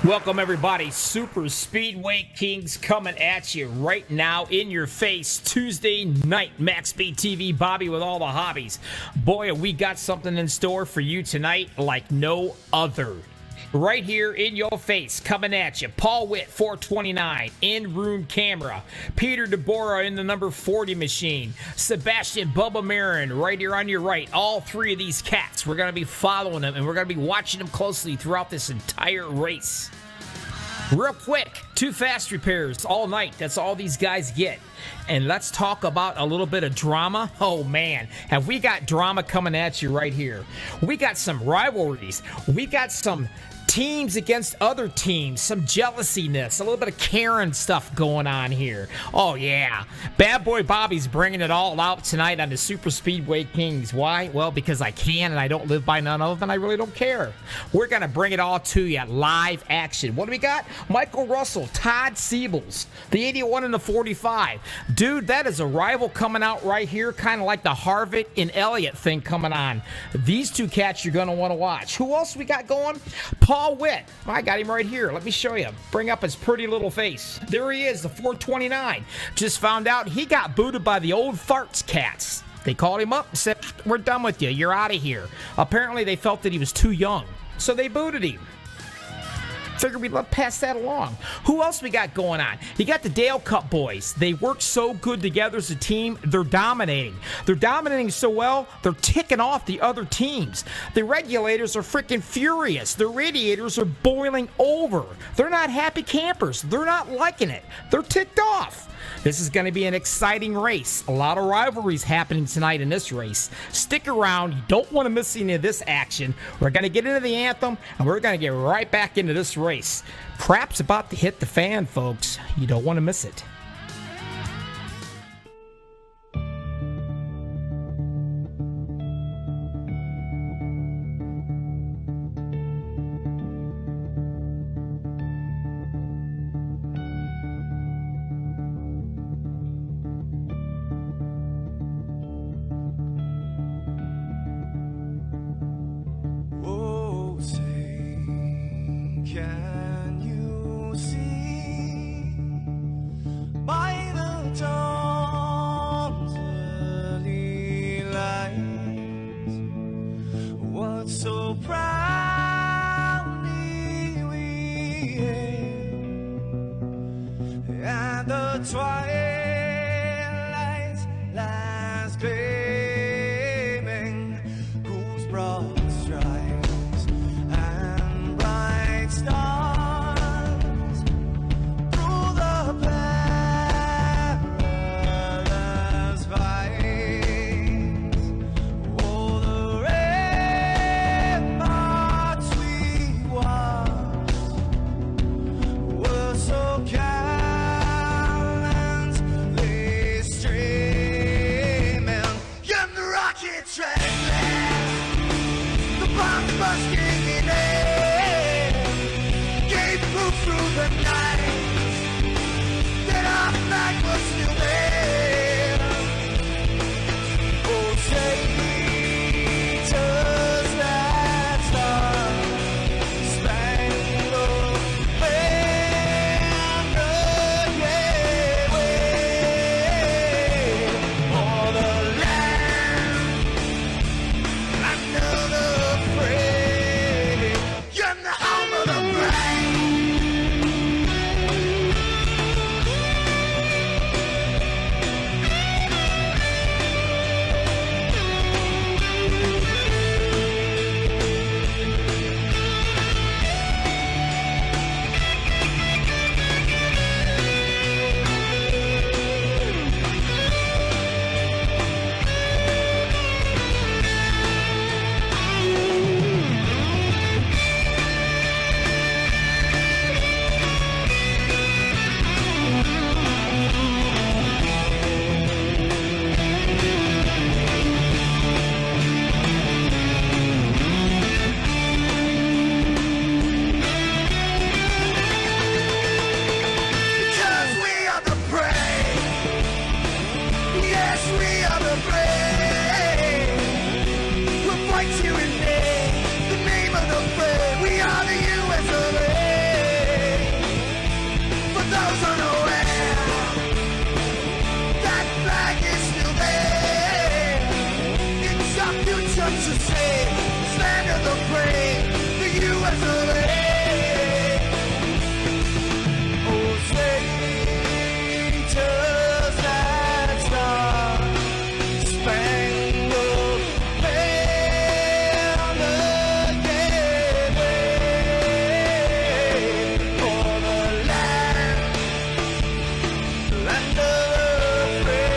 Welcome everybody, Super Speedway Kings coming at you right now in your face. Tuesday night, MaxspeedTV, Bobby with all the hobbies. Boy, we got something in store for you tonight like no other. Right here in your face, coming at you, Paul Witt, 429, in-room camera. Peter DeBora in the number 40 machine. Sebastian Bubba Marin right here on your right. All three of these cats, we're going to be following them, and we're going to be watching them closely throughout this entire race. Real quick, 2 fast repairs all night. That's all these guys get. And let's talk about a little bit of drama. Oh man, have we got drama coming at you right here. We got some rivalries. We got some teams against other teams, some jealousiness, a little bit of Karen stuff going on here. Oh yeah, Bad Boy Bobby's bringing it all out tonight on the Super Speedway Kings. Why? Well, because I can and I don't live by none of them and I really don't care. We're going to bring it all to you, live action. What do we got? Michael Russell, Todd Siebels, the 81 and the 45. Dude, that is a rival coming out right here, kind of like the Harvick and Elliott thing coming on. These two cats you're going to want to watch. Who else we got going? Paul Witt. I got him right here. Let me show you. Bring up his pretty little face. There he is, the 429. Just found out he got booted by the old farts cats. They called him up and said, "We're done with you. You're out of here." Apparently, they felt that he was too young, so they booted him. Figured we'd let pass that along. Who else we got going on? You got the Dale Cup boys. They work so good together as a team. They're dominating. They're dominating so well, they're ticking off the other teams. The regulators are freaking furious. The radiators are boiling over. They're not happy campers. They're not liking it. They're ticked off. This is going to be an exciting race. A lot of rivalries happening tonight in this race. Stick around. You don't want to miss any of this action. We're going to get into the anthem, and we're going to get right back into this race. Crap's about to hit the fan, folks. You don't want to miss it. Can you see by the dawn's early light what so proudly we hailed at the twilight's last gleaming, whose broad stripes and bright stars through the perilous fight. Oh, the ramparts we watched were so gallantly streaming, and the rockets ran past, the bombs bursting in air, gave proof through the night that our flag was still there. Oh, say does that star-spangled banner yet wave o'er the land another free, you're the home of the brave. Just to say, slander the brave, the U.S. of A. Oh, Satan's that star, spangled banner, yeah, for the land of the free.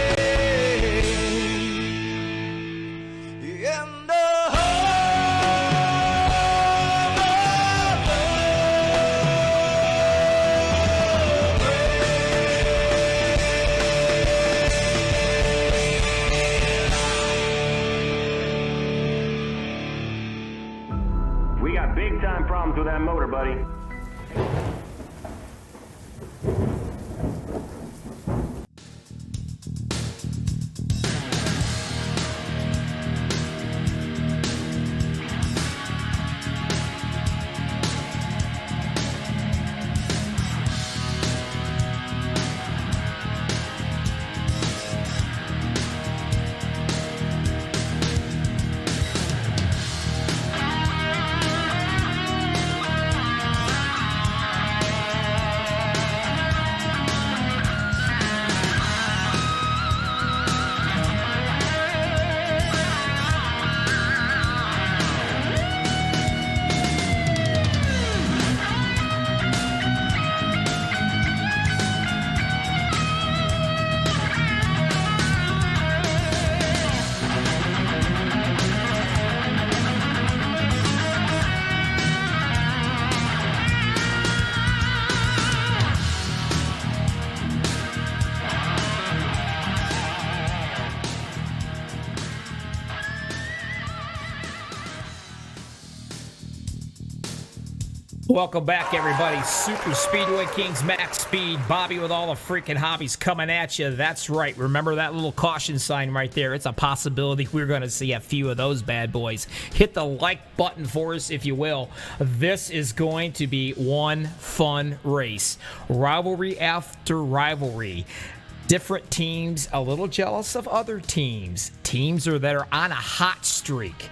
In the We got big time problems with that motor, buddy. Welcome back, everybody. Super Speedway Kings, Max Speed, Bobby with all the freaking hobbies coming at you. That's right. Remember that little caution sign right there? It's a possibility we're going to see a few of those bad boys. Hit the like button for us, if you will. This is going to be one fun race. Rivalry after rivalry. Different teams a little jealous of other teams. Teams that are on a hot streak.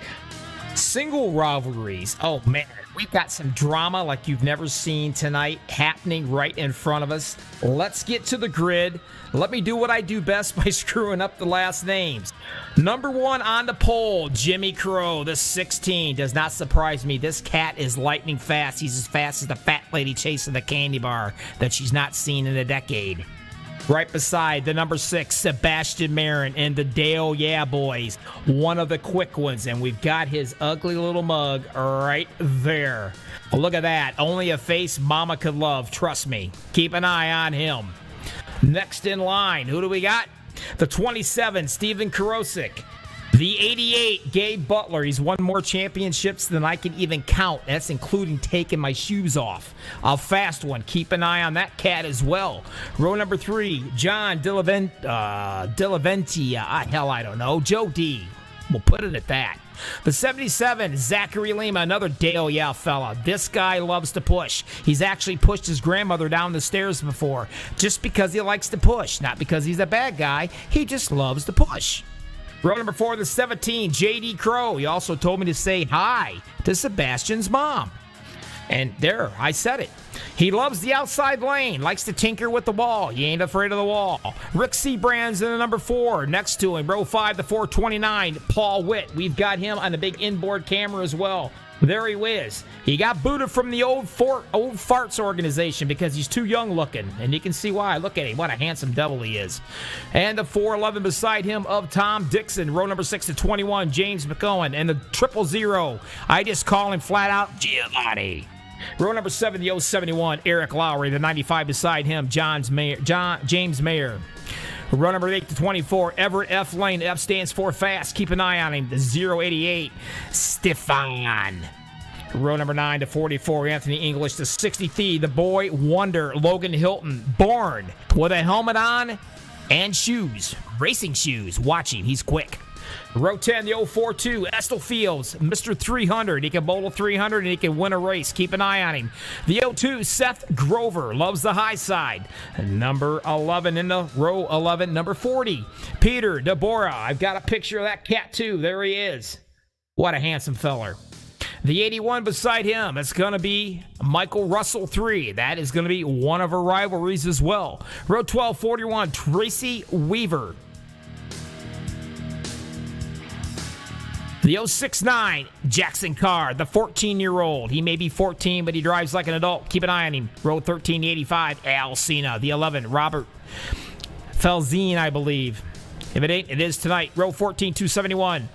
Single rivalries. Oh, man. We've got some drama like you've never seen tonight happening right in front of us. Let's get to the grid. Let me do what I do best by screwing up the last names. Number one on the pole, Jimmy Crow, the 16. Does not surprise me. This cat is lightning fast. He's as fast as the fat lady chasing the candy bar that she's not seen in a decade. Right beside the number 6, Sebastian Marin and the Dale Yeah Boys. One of the quick ones, and we've got his ugly little mug right there. Look at that. Only a face mama could love. Trust me. Keep an eye on him. Next in line, who do we got? The 27, Steven Karosik. The 88, Gabe Butler. He's won more championships than I can even count. That's including taking my shoes off. A fast one. Keep an eye on that cat as well. Row number 3, John Dillaventia. Hell, I don't know. Joe D. We'll put it at that. The 77, Zachary Lima, another Dale Yeah fella. This guy loves to push. He's actually pushed his grandmother down the stairs before just because he likes to push. Not because he's a bad guy. He just loves to push. Row number 4, the 17, J.D. Crow. He also told me to say hi to Sebastian's mom. And there, I said it. He loves the outside lane, likes to tinker with the wall. He ain't afraid of the wall. Rick Seabrands in the number 4. Next to him, row 5, the 429, Paul Witt. We've got him on the big inboard camera as well. There he is. He got booted from the old farts organization because he's too young looking, and you can see why. Look at him. What a handsome devil he is. And the 411 beside him of Tom Dixon. Row number 6 to 21, James McCohen. And the 000, I just call him flat out Giovanni. Row number 7, the 071, Eric Lowry. The 95 beside him, James Mayer. Row number 8 to 24, Everett F. Lane. F stands for fast. Keep an eye on him. The 088, Stefan. Row number 9 to 44, Anthony English. The 63, the boy wonder, Logan Hilton. Born with a helmet on and shoes. Racing shoes. Watch him. He's quick. Row 10, the 042, Estel Fields, Mr. 300. He can bowl a 300 and he can win a race. Keep an eye on him. The 02, Seth Grover, loves the high side. Number 11 in the row 11, number 40, Peter Deborah. I've got a picture of that cat too. There he is. What a handsome feller. The 81 beside him, it's going to be Michael Russell 3. That is going to be one of our rivalries as well. Row 1241, Tracy Weaver. The 069, Jackson Carr, the 14-year-old. He may be 14, but he drives like an adult. Keep an eye on him. Row 1385, Al Cena. The 11, Robert Felzine, I believe. If it ain't, it is tonight. Row 14271.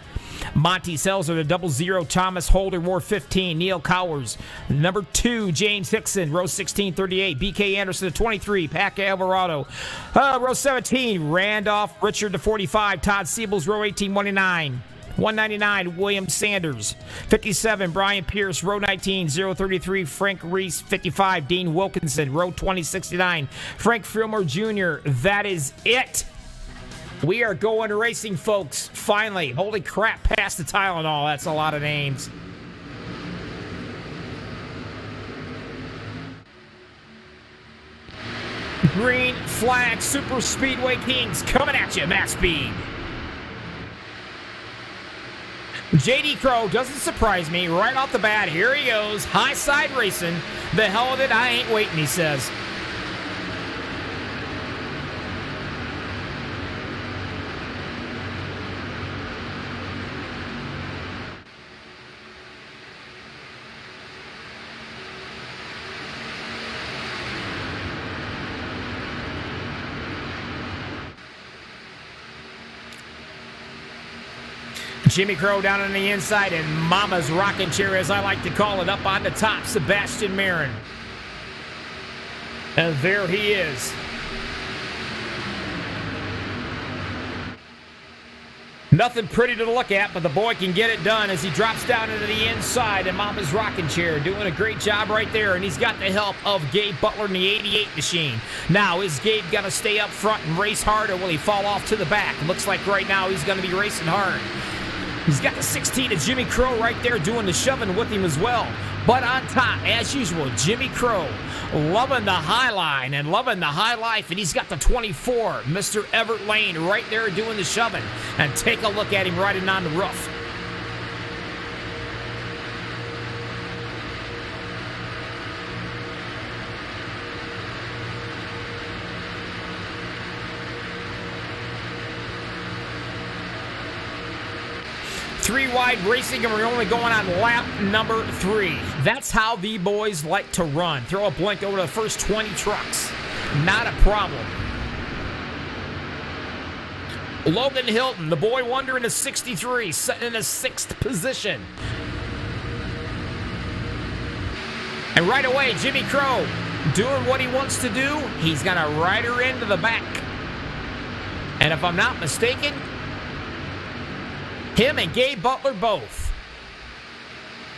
Monty Selzer, the 00, Thomas Holder, War 15, Neil Cowers, number 2, James Hickson, row 1638, BK Anderson, the 23, Pac Alvarado, row 17, Randolph Richard, the 45, Todd Siebels, row 1829. 199, William Sanders. 57, Brian Pierce. Row 19, 033, Frank Reese. 55, Dean Wilkinson. Row 2069, Frank Fillmore Jr. That is it. We are going racing, folks. Finally. Holy crap, past the Tylenol. That's a lot of names. Green flag Super Speedway Kings coming at you, Max Speed. JD Crow doesn't surprise me right off the bat. Here he goes, high side racing. The hell of it, I ain't waiting, he says. Jimmy Crow down on the inside, and Mama's rocking chair, as I like to call it, up on the top, Sebastian Marin. And there he is. Nothing pretty to look at, but the boy can get it done as he drops down into the inside, and Mama's rocking chair doing a great job right there, and he's got the help of Gabe Butler in the 88 machine. Now, is Gabe going to stay up front and race hard, or will he fall off to the back? Looks like right now he's going to be racing hard. He's got the 16 of Jimmy Crow right there doing the shoving with him as well. But on top, as usual, Jimmy Crow loving the high line and loving the high life. And he's got the 24, Mr. Everett Lane, right there doing the shoving. And take a look at him riding on the roof. Three wide racing, and we're only going on lap number 3. That's how the boys like to run. Throw a blink over the first 20 trucks. Not a problem. Logan Hilton, the boy wonder in a 63, sitting in a 6th position. And right away, Jimmy Crow doing what he wants to do. He's going to ride her into the back. And if I'm not mistaken, him and Gabe Butler both.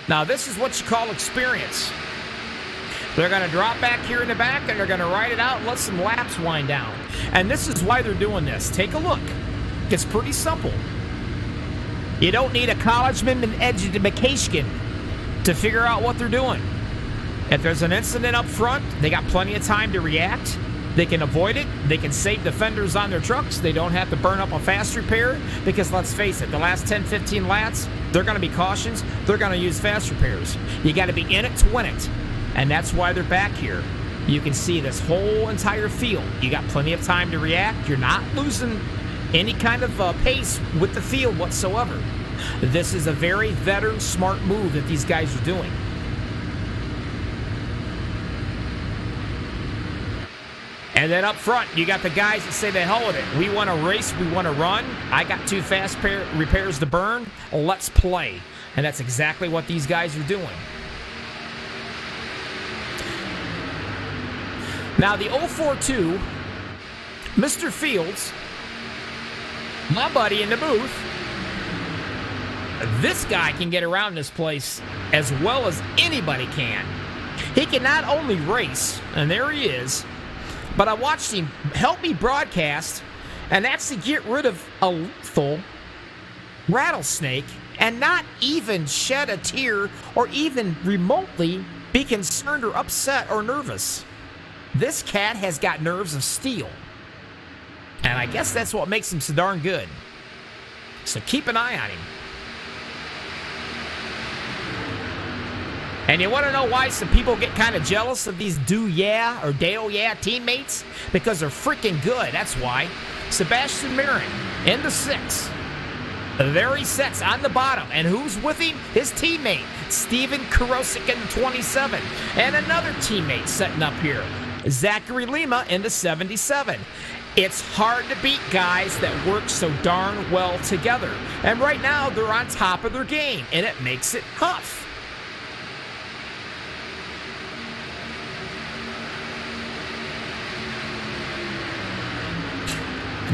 Now, this is what you call experience. They're going to drop back here in the back, and they're going to ride it out and let some laps wind down. And this is why they're doing this. Take a look. It's pretty simple. You don't need a collegeman and education to figure out what they're doing. If there's an incident up front, they got plenty of time to react. They can avoid it. They can save the fenders on their trucks. They don't have to burn up a fast repair because, let's face it, the last 10, 15 laps, they're going to be cautions. They're going to use fast repairs. You got to be in it to win it. And that's why they're back here. You can see this whole entire field. You got plenty of time to react. You're not losing any kind of pace with the field whatsoever. This is a very veteran, smart move that these guys are doing. And then up front, you got the guys that say the hell with it. We want to race, we want to run. I got 2 fast repairs to burn. Let's play. And that's exactly what these guys are doing. Now, the 042, Mr. Fields, my buddy in the booth, this guy can get around this place as well as anybody can. He can not only race, and there he is, but I watched him help me broadcast, and that's to get rid of a lethal rattlesnake and not even shed a tear or even remotely be concerned or upset or nervous. This cat has got nerves of steel. And I guess that's what makes him so darn good. So keep an eye on him. And you want to know why some people get kind of jealous of these Dale teammates? Because they're freaking good. That's why. Sebastian Marin in the 6. There he sits on the bottom. And who's with him? His teammate, Steven Karosik in the 27. And another teammate sitting up here, Zachary Lima in the 77. It's hard to beat guys that work so darn well together. And right now, they're on top of their game. And it makes it tough.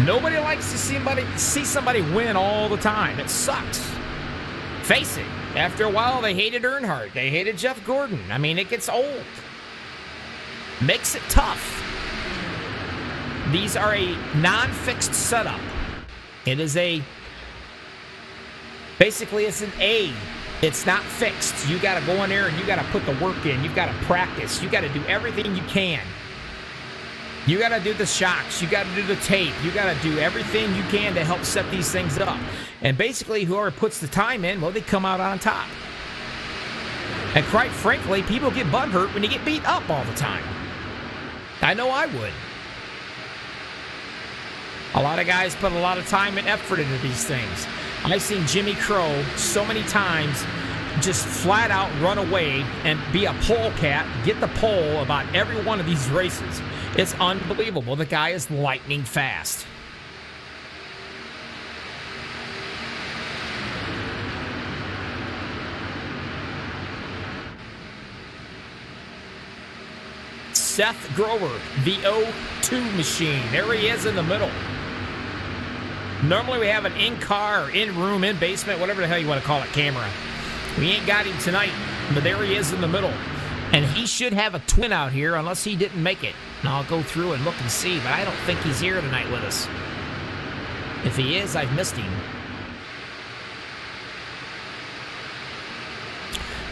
Nobody likes to see somebody win all the time. It sucks. Face it, after a while, they hated Earnhardt. They hated Jeff Gordon. I mean, it gets old. Makes it tough. These are a non-fixed setup. It is basically it's an A. It's not fixed. You got to go in there and you got to put the work in. You've got to practice. You got to do everything you can. You got to do the shocks. You got to do the tape. You got to do everything you can to help set these things up. And basically, whoever puts the time in, well, they come out on top. And quite frankly, people get butthurt when you get beat up all the time. I know I would. A lot of guys put a lot of time and effort into these things. I've seen Jimmy Crow so many times just flat out run away and be a pole cat, get the pole about every one of these races. It's unbelievable. The guy is lightning fast. Seth Grover, the O2 machine. There he is in the middle. Normally we have an in-car or in-room, in-basement, whatever the hell you want to call it, camera. We ain't got him tonight, but there he is in the middle. And he should have a twin out here unless he didn't make it. And I'll go through and look and see, but I don't think he's here tonight with us. If he is, I've missed him.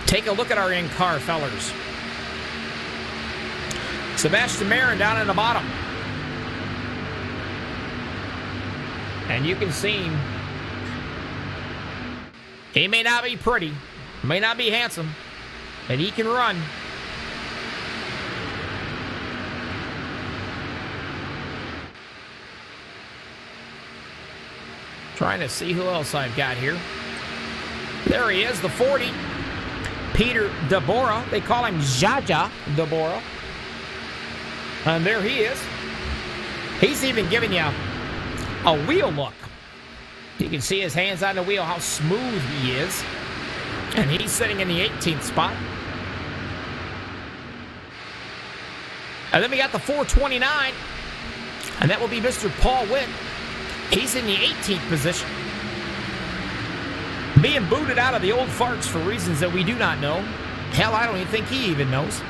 Take a look at our in-car, fellers. Sebastian Marin down in the bottom. And you can see him. He may not be pretty, may not be handsome, but he can run. Trying to see who else I've got here. There he is, the 40. Peter Deborah. They call him Jaja Deborah. And there he is. He's even giving you a wheel look. You can see his hands on the wheel, how smooth he is. And he's sitting in the 18th spot. And then we got the 429. And that will be Mr. Paul Witt. He's in the 18th position. Being booted out of the old farts for reasons that we do not know. Hell, I don't even think he even knows.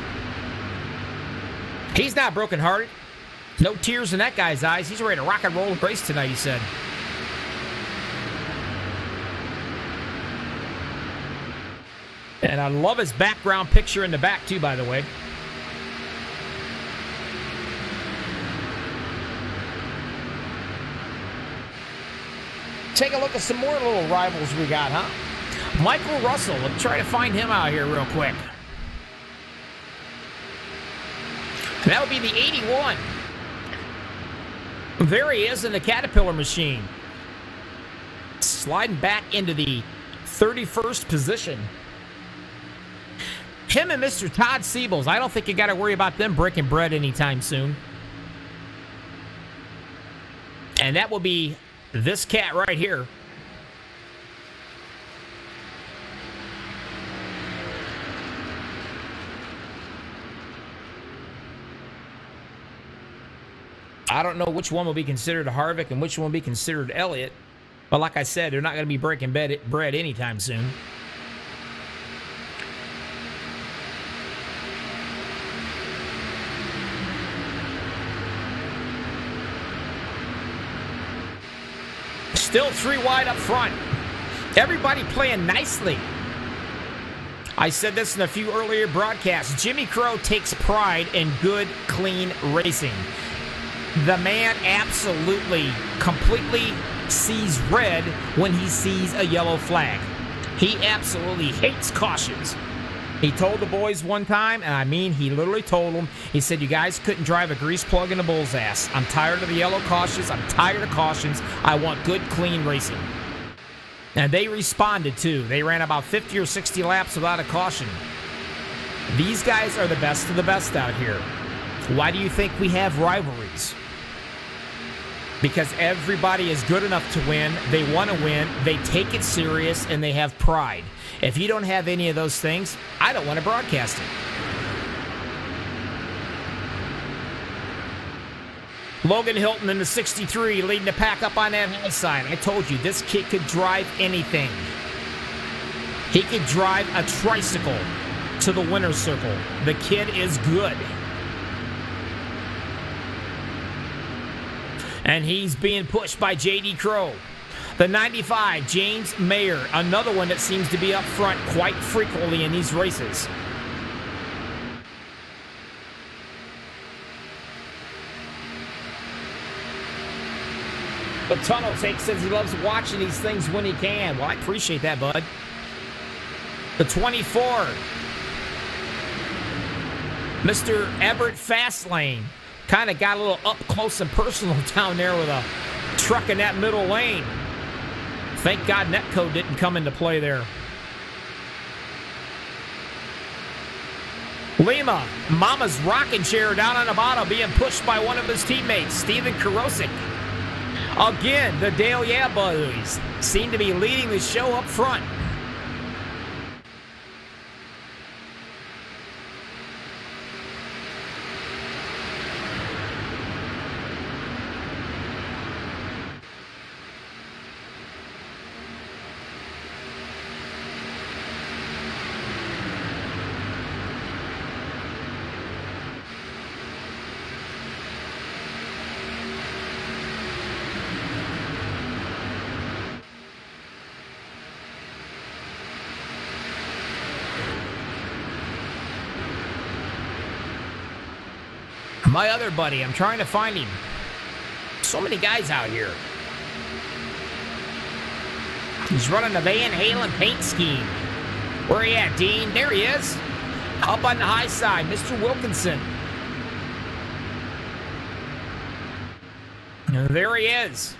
He's not brokenhearted. No tears in that guy's eyes. He's ready to rock and roll and race tonight, he said. And I love his background picture in the back, too, by the way. Take a look at some more little rivals we got, huh? Michael Russell. Let's try to find him out here real quick. And that would be the 81. There he is in the Caterpillar machine. Sliding back into the 31st position. Him and Mr. Todd Siebels, I don't think you got to worry about them breaking bread anytime soon. And that will be this cat right here. I don't know which one will be considered Harvick and which one will be considered Elliott. But like I said, they're not going to be breaking bread anytime soon. Still 3 wide up front. Everybody playing nicely. I said this in a few earlier broadcasts. Jimmy Crow takes pride in good, clean racing. The man absolutely, completely sees red when he sees a yellow flag. He absolutely hates cautions. He told the boys one time, and I mean he literally told them, he said, you guys couldn't drive a grease plug in a bull's ass. I'm tired of the yellow cautions. I'm tired of cautions. I want good, clean racing. And they responded, too. They ran about 50 or 60 laps without a caution. These guys are the best of the best out here. Why do you think we have rivalries? Because everybody is good enough to win. They want to win. They take it serious, and they have pride. If you don't have any of those things, I don't want to broadcast it. Logan Hilton in the 63 leading the pack up on that high side. I told you, this kid could drive anything. He could drive a tricycle to the winner's circle. The kid is good. And he's being pushed by J.D. Crow. The 95, James Mayer, another one that seems to be up front quite frequently in these races. The Tunnel Take says he loves watching these things when he can. Well, I appreciate that, bud. The 24, Mr. Everett Fastlane, kind of got a little up close and personal down there with a truck in that middle lane. Thank God Netcode didn't come into play there. Lima, Mama's rocking chair down on the bottom, being pushed by one of his teammates, Steven Karosik. Again, the Dale Yeah Boys seem to be leading the show up front. My other buddy, I'm trying to find him. So many guys out here. He's running the Van Halen paint scheme. Where he at, Dean? There he is. Up on the high side, Mr. Wilkinson. And there he is.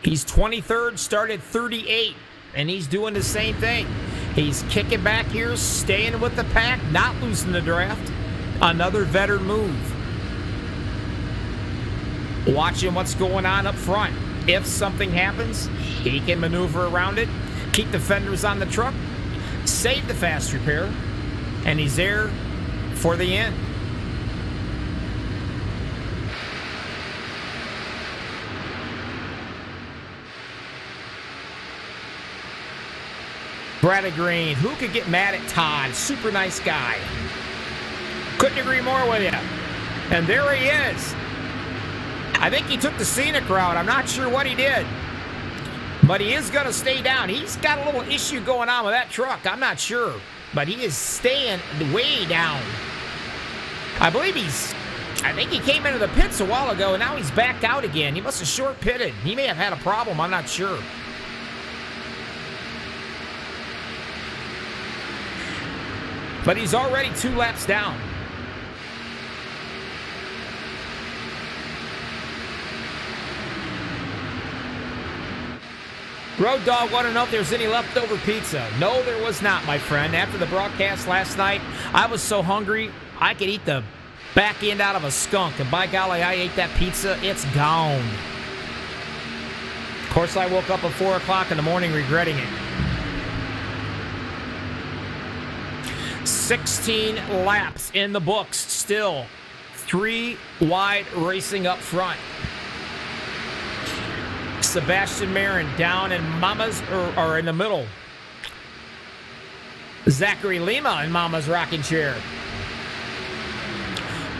He's 23rd, started 38, and he's doing the same thing. He's kicking back here, staying with the pack, not losing the draft. Another veteran move. Watching what's going on up front. If something happens, he can maneuver around it, keep the fenders on the truck, save the fast repair, and he's there for the end. Bradley Green, who could get mad at Todd? Super nice guy. Couldn't agree more with you. And there he is. I think he took the scenic route. I'm not sure what he did. But he is going to stay down. He's got a little issue going on with that truck. I'm not sure. But he is staying way down. I think he came into the pits a while ago, and now he's back out again. He must have short pitted. He may have had a problem. I'm not sure. But he's already 2 laps down. Road Dog want to know if there's any leftover pizza. No, there was not, my friend. After the broadcast last night, I was so hungry, I could eat the back end out of a skunk. And by golly, I ate that pizza. It's gone. Of course, I woke up at 4 o'clock in the morning regretting it. 16 laps in the books still. 3 wide racing up front. Sebastian Marin down in Mama's, or in the middle. Zachary Lima in Mama's rocking chair.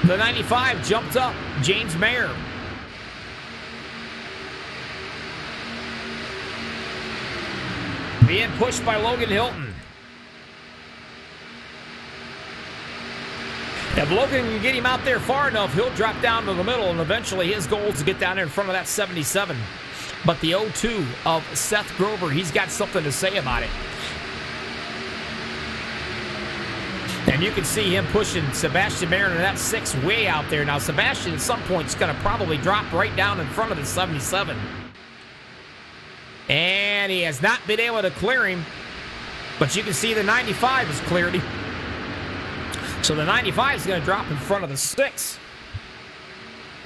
The 95 jumped up. James Mayer. Being pushed by Logan Hilton. If Logan can get him out there far enough, he'll drop down to the middle, and eventually his goal is to get down there in front of that 77. But the 0-2 of Seth Grover, he's got something to say about it. And you can see him pushing Sebastian Mayer in that 6 way out there. Now, Sebastian at some point is going to probably drop right down in front of the 77. And he has not been able to clear him. But you can see the 95 has cleared him. So the 95 is going to drop in front of the 6.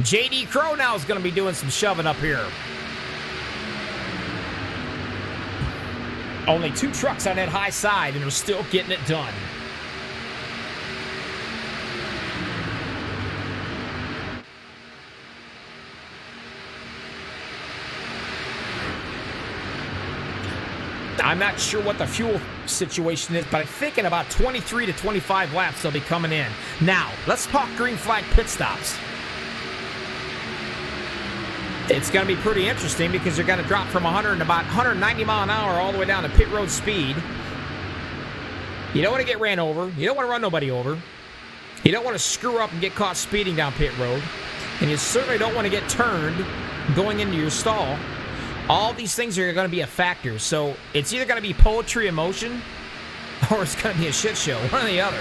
J.D. Crow now is going to be doing some shoving up here. Only 2 trucks on that high side, and they're still getting it done. I'm not sure what the fuel situation is, but I think in about 23 to 25 laps they'll be coming in. Now, let's talk green flag pit stops. It's going to be pretty interesting because you're going to drop from 190 mile an hour all the way down to pit road speed. You don't want to get ran over. You don't want to run nobody over. You don't want to screw up and get caught speeding down pit road. And you certainly don't want to get turned going into your stall. All these things are going to be a factor. So it's either going to be poetry in motion or it's going to be a shit show. One or the other.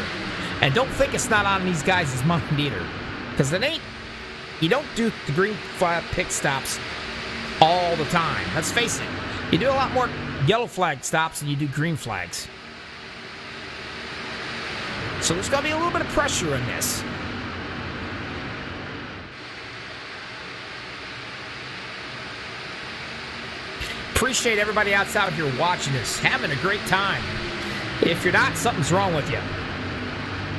And don't think it's not on these guys' mind either. Because it ain't. You don't do the green flag pit stops all the time. Let's face it. You do a lot more yellow flag stops than you do green flags. So there's going to be a little bit of pressure in this. Appreciate everybody else out here watching this, having a great time. If you're not, something's wrong with you.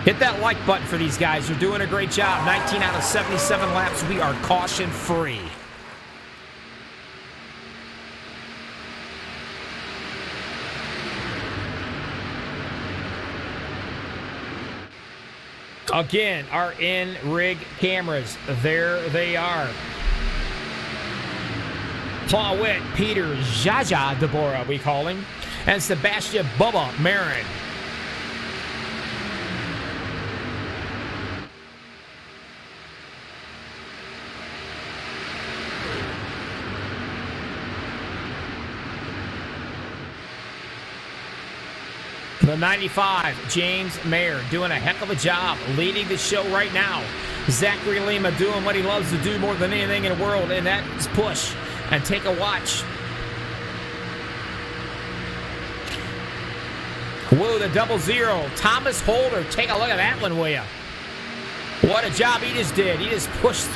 Hit that like button for these guys. They're doing a great job. 19 out of 77 laps. We are caution free. Again, our in-rig cameras. There they are. Paul Witt, Peter Jaja Deborah, we call him, and Sebastian Bubba Marin. The 95, James Mayer, doing a heck of a job leading the show right now. Zachary Lima doing what he loves to do more than anything in the world, and that is push and take a watch. Whoa, the 00. Thomas Holder, take a look at that one, will ya? What a job he just did. He just pushed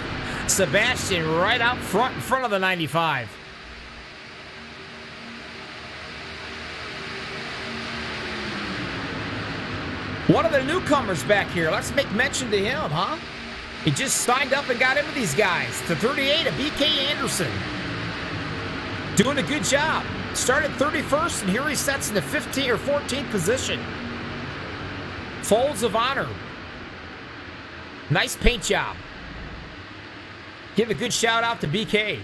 Sebastian right out front in front of the 95. One of the newcomers back here. Let's make mention to him, huh? He just signed up and got in with these guys. The 38 of BK Anderson. Doing a good job. Started 31st, and here he sets in the 15th or 14th position. Folds of honor. Nice paint job. Give a good shout out to BK.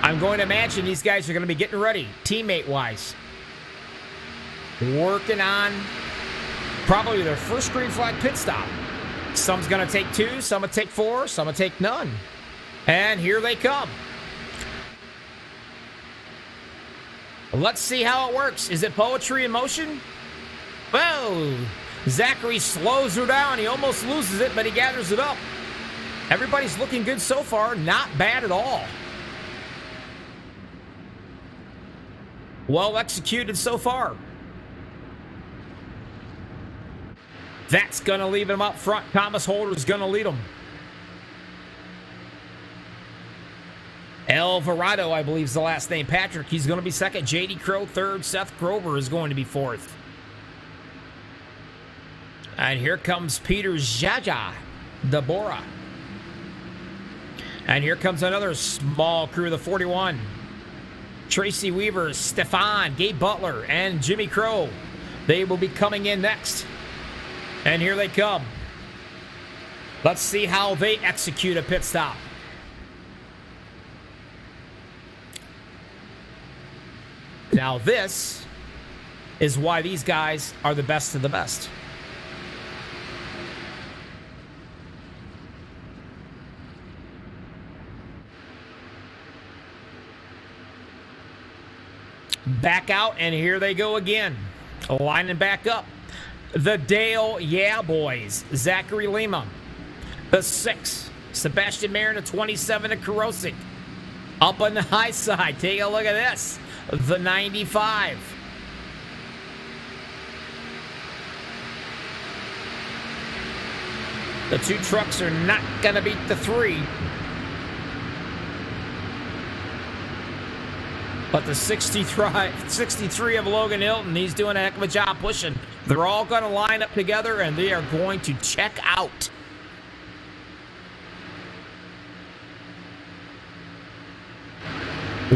I'm going to imagine these guys are going to be getting ready, teammate-wise. Working on probably their first green flag pit stop. Some's going to take 2, some will take 4, some will take none. And here they come. Let's see how it works. Is it poetry in motion? Whoa! Zachary slows her down. He almost loses it, but he gathers it up. Everybody's looking good so far. Not bad at all. Well executed so far. That's going to leave him up front. Thomas Holder's going to lead him. Alvarado, I believe, is the last name. Patrick, he's going to be second. J.D. Crow, third. Seth Grover is going to be fourth. And here comes Peter Jaja Deborah. And here comes another small crew, the 41. Tracy Weaver, Stefan, Gabe Butler, and Jimmy Crow. They will be coming in next. And here they come. Let's see how they execute a pit stop. Now this is why these guys are the best of the best. Back out, and here they go again. Lining back up. The Dale Yeah Boys. Zachary Lima. The 6. Sebastian Marin, the 27 of Karosik. Up on the high side. Take a look at this. The 95. The 2 trucks are not going to beat the 3. But the 63 of Logan Hilton, he's doing a heck of a job pushing. They're all going to line up together, and they are going to check out.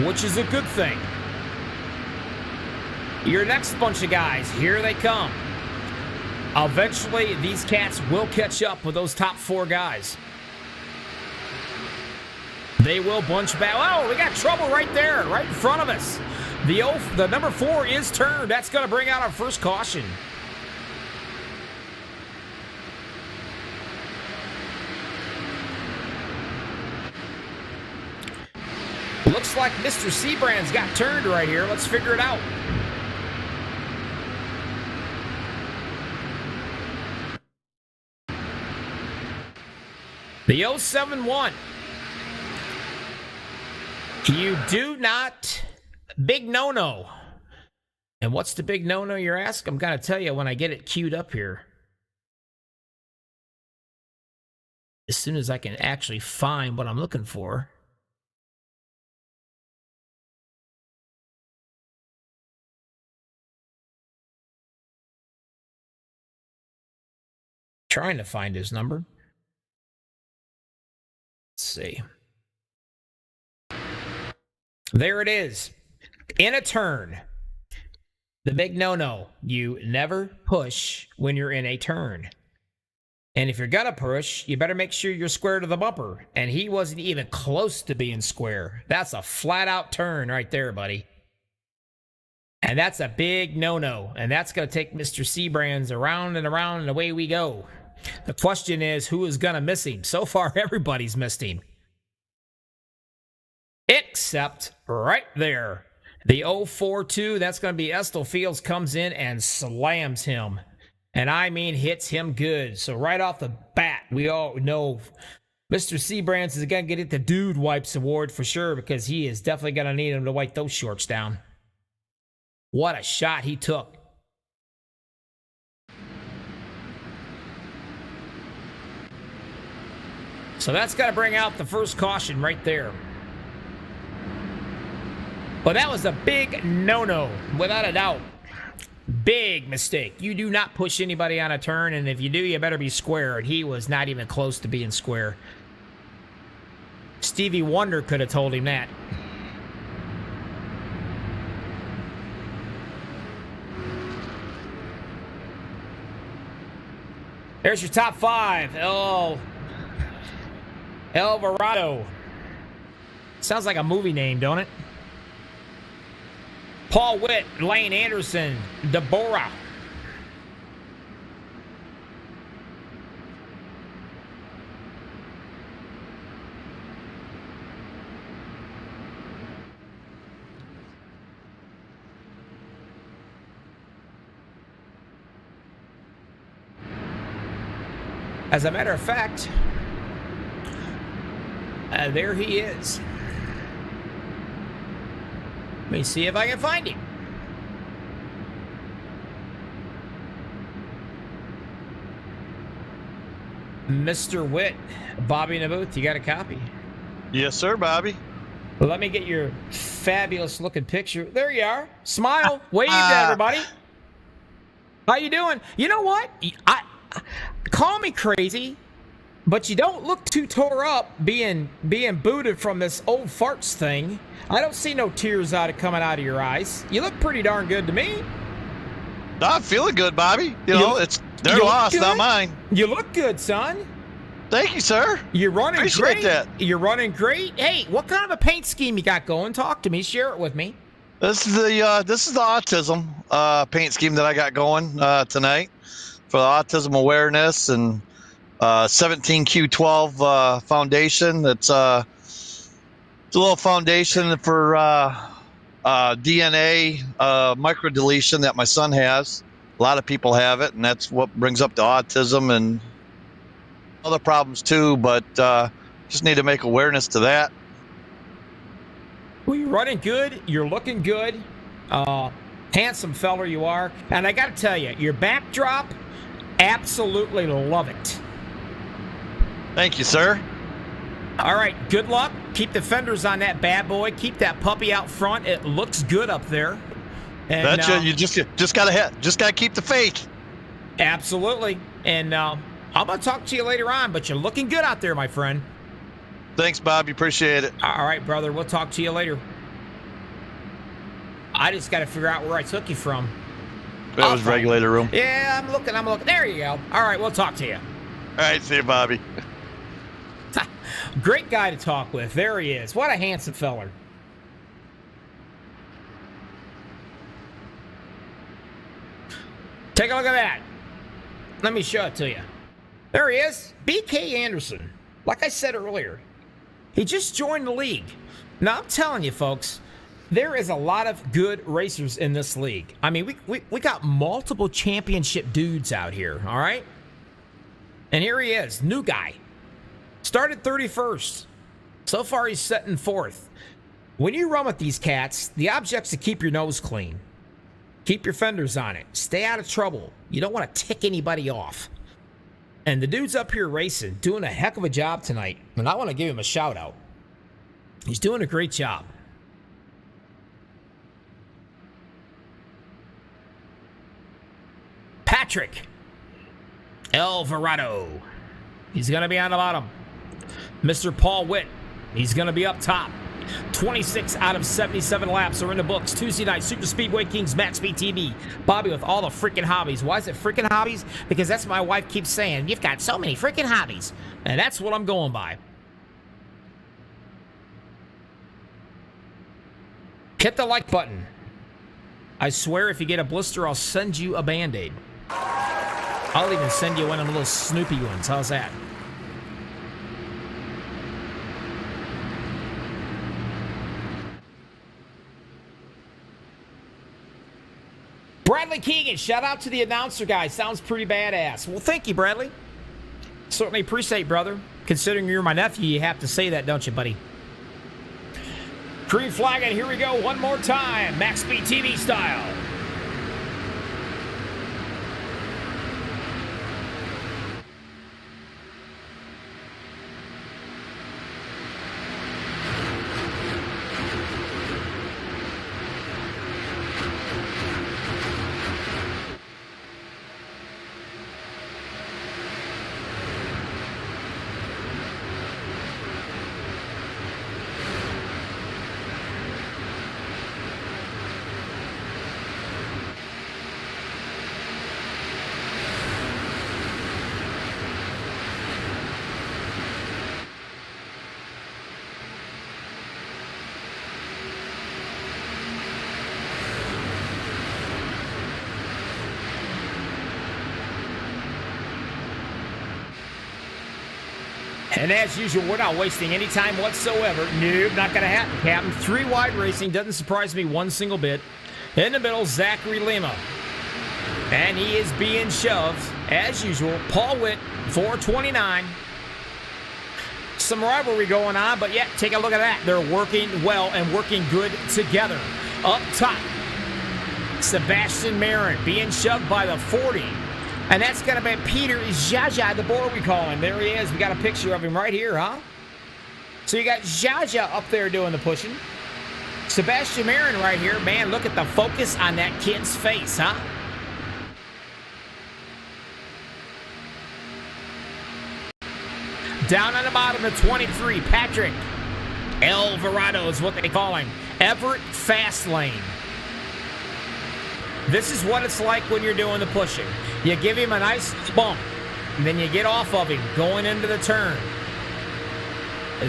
Which is a good thing. Your next bunch of guys, here they come. Eventually, these cats will catch up with those top 4 guys. They will bunch back. Oh, we got trouble right there, right in front of us. The number 4 is turned. That's going to bring out our first caution. Looks like Mr. Seabrand's got turned right here. Let's figure it out. The 071. You do not. Big no-no. And what's the big no-no, you're asking? I'm going to tell you when I get it queued up here. As soon as I can actually find what I'm looking for. Trying to find his number. Let's see. There it is. In a turn. The big no-no. You never push when you're in a turn. And if you're going to push, you better make sure you're square to the bumper. And he wasn't even close to being square. That's a flat-out turn right there, buddy. And that's a big no-no. And that's going to take Mr. Seabrands around and around, and away we go. The question is, who is going to miss him? So far, everybody's missed him. Except right there. The 042, that's going to be Estel Fields, comes in and slams him. And I mean hits him good. So right off the bat, we all know Mr. Seabrands is going to get the Dude Wipes Award for sure, because he is definitely going to need him to wipe those shorts down. What a shot he took. So that's got to bring out the first caution right there. But that was a big no-no, without a doubt. Big mistake. You do not push anybody on a turn, and if you do, you better be square. And he was not even close to being square. Stevie Wonder could have told him that. There's your top 5. Alvarado. Sounds like a movie name, don't it? Paul Witt, Lane Anderson, Deborah. As a matter of fact, there he is. Let me see if I can find him. Mr. Witt, Bobby in the booth, you got a copy? Yes, sir, Bobby. Well, let me get your fabulous looking picture. There you are. Smile. Wave to everybody. How you doing? You know what? Call me crazy, but you don't look too tore up being booted from this old farts thing. I don't see no tears coming out of your eyes. You look pretty darn good to me. I'm feeling good, Bobby. You know, it's their loss, not mine. You look good, son. Thank you, sir. You're running Appreciate great. that. You're running great. Hey, what kind of a paint scheme you got going? Talk to me. Share it with me. This is the autism paint scheme that I got going tonight for the autism awareness and 17Q12 foundation. It's a little foundation for DNA microdeletion that my son has. A lot of people have it, and that's what brings up the autism and other problems too. But just need to make awareness to that. Well, you're running good. You're looking good. Handsome feller you are. And I got to tell you, your backdrop, absolutely love it. Thank you, sir. All right, good luck. Keep the fenders on that bad boy. Keep that puppy out front. It looks good up there. And, That's it. You just gotta keep the faith. Absolutely. And I'm gonna talk to you later on, but you're looking good out there, my friend. Thanks, Bobby. Appreciate it. All right, brother. We'll talk to you later. I just got to figure out where I took you from. That was regulator room. Yeah, I'm looking. There you go. All right, we'll talk to you. All right, see you, Bobby. Great guy to talk with. There he is. What a handsome feller. Take a look at that. Let me show it to you. There he is. BK Anderson. Like I said earlier, he just joined the league. Now, I'm telling you, folks, there is a lot of good racers in this league. I mean, we got multiple championship dudes out here, all right? And here he is, new guy. Started 31st. So far, he's setting fourth. When you run with these cats, the object's to keep your nose clean. Keep your fenders on it. Stay out of trouble. You don't want to tick anybody off. And the dude's up here racing, doing a heck of a job tonight. And I want to give him a shout out. He's doing a great job. Patrick Alvarado. He's going to be on the bottom. Mr. Paul Witt. He's going to be up top. 26 out of 77 laps are in the books. Tuesday night, Super Speedway Kings, MaxspeedTV. Bobby with all the freaking hobbies. Why is it freaking hobbies? Because that's what my wife keeps saying. You've got so many freaking hobbies. And that's what I'm going by. Hit the like button. I swear if you get a blister, I'll send you a Band-Aid. I'll even send you one of the little Snoopy ones. How's that? Bradley Keegan, shout out to the announcer guy. Sounds pretty badass. Well, thank you, Bradley. Certainly appreciate, brother. Considering you're my nephew, you have to say that, don't you, buddy? Green flag, and here we go one more time. MaxspeedTV style. And as usual, we're not wasting any time whatsoever. Nope, not going to happen, Captain. 3 wide racing doesn't surprise me one single bit. In the middle, Zachary Lima. And he is being shoved, as usual. Paul Witt, 429. Some rivalry going on, but yeah, take a look at that. They're working well and working good together. Up top, Sebastian Marin being shoved by the 40. And that's going to be Peter Jaja, the boy we call him. There he is. We got a picture of him right here, huh? So you got Jaja up there doing the pushing. Sebastian Marin right here. Man, look at the focus on that kid's face, huh? Down on the bottom of 23, Patrick Alvarado is what they call him. Everett Fastlane. This is what it's like when you're doing the pushing. You give him a nice bump, and then you get off of him going into the turn.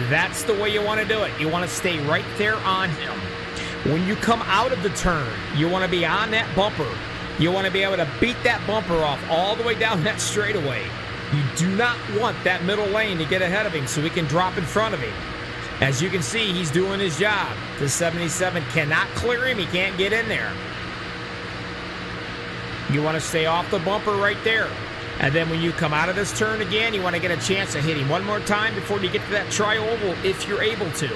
That's the way you want to do it. You want to stay right there on him. When you come out of the turn, you want to be on that bumper. You want to be able to beat that bumper off all the way down that straightaway. You do not want that middle lane to get ahead of him so he can drop in front of him. As you can see, he's doing his job. The 77 cannot clear him. He can't get in there. You want to stay off the bumper right there. And then when you come out of this turn again, you want to get a chance to hit him one more time before you get to that tri-oval if you're able to.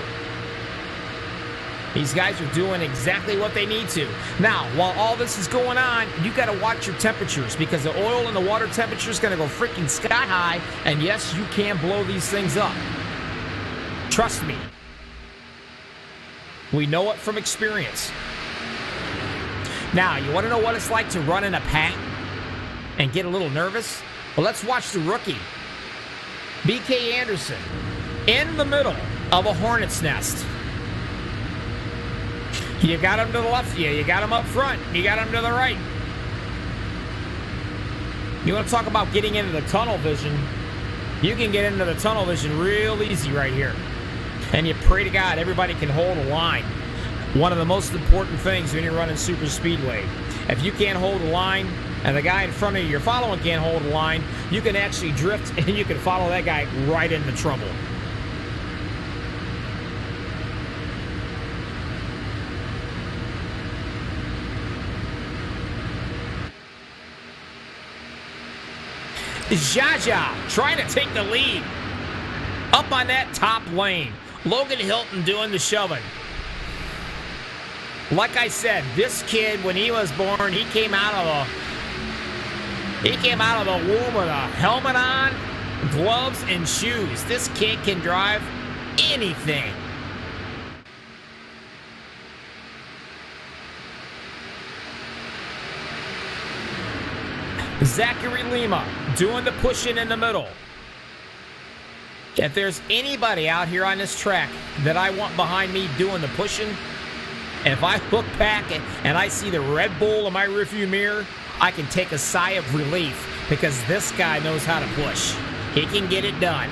These guys are doing exactly what they need to. Now, while all this is going on, you got to watch your temperatures because the oil and the water temperature is going to go freaking sky high. And yes, you can blow these things up. Trust me. We know it from experience. Now, you want to know what it's like to run in a pack and get a little nervous? Well, let's watch the rookie, B.K. Anderson, in the middle of a hornet's nest. You got him to the left of you. You got him up front. You got him to the right. You want to talk about getting into the tunnel vision? You can get into the tunnel vision real easy right here. And you pray to God everybody can hold a line. One of the most important things when you're running super speedway. If you can't hold a line and the guy in front of you you're following can't hold a line, you can actually drift and you can follow that guy right into trouble. Jaja trying to take the lead up on that top lane. Logan Hilton doing the shoving. Like I said, this kid, when he was born, he came out of the womb with a helmet on, gloves, and shoes. This kid can drive anything. Zachary Lima doing the pushing in the middle. If there's anybody out here on this track that I want behind me doing the pushing, if I look back and I see the Red Bull in my rearview mirror, I can take a sigh of relief because this guy knows how to push. He can get it done.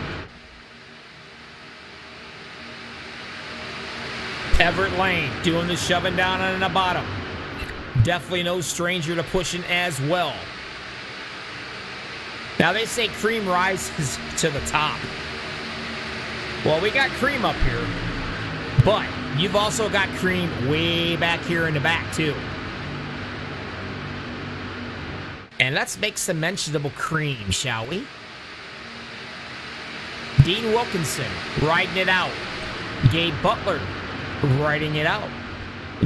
Everett Lane doing the shoving down on the bottom. Definitely no stranger to pushing as well. Now they say cream rises to the top. Well, we got cream up here, but you've also got cream way back here in the back too. And let's make some mentionable cream, shall we? Dean Wilkinson riding it out. Gabe Butler riding it out.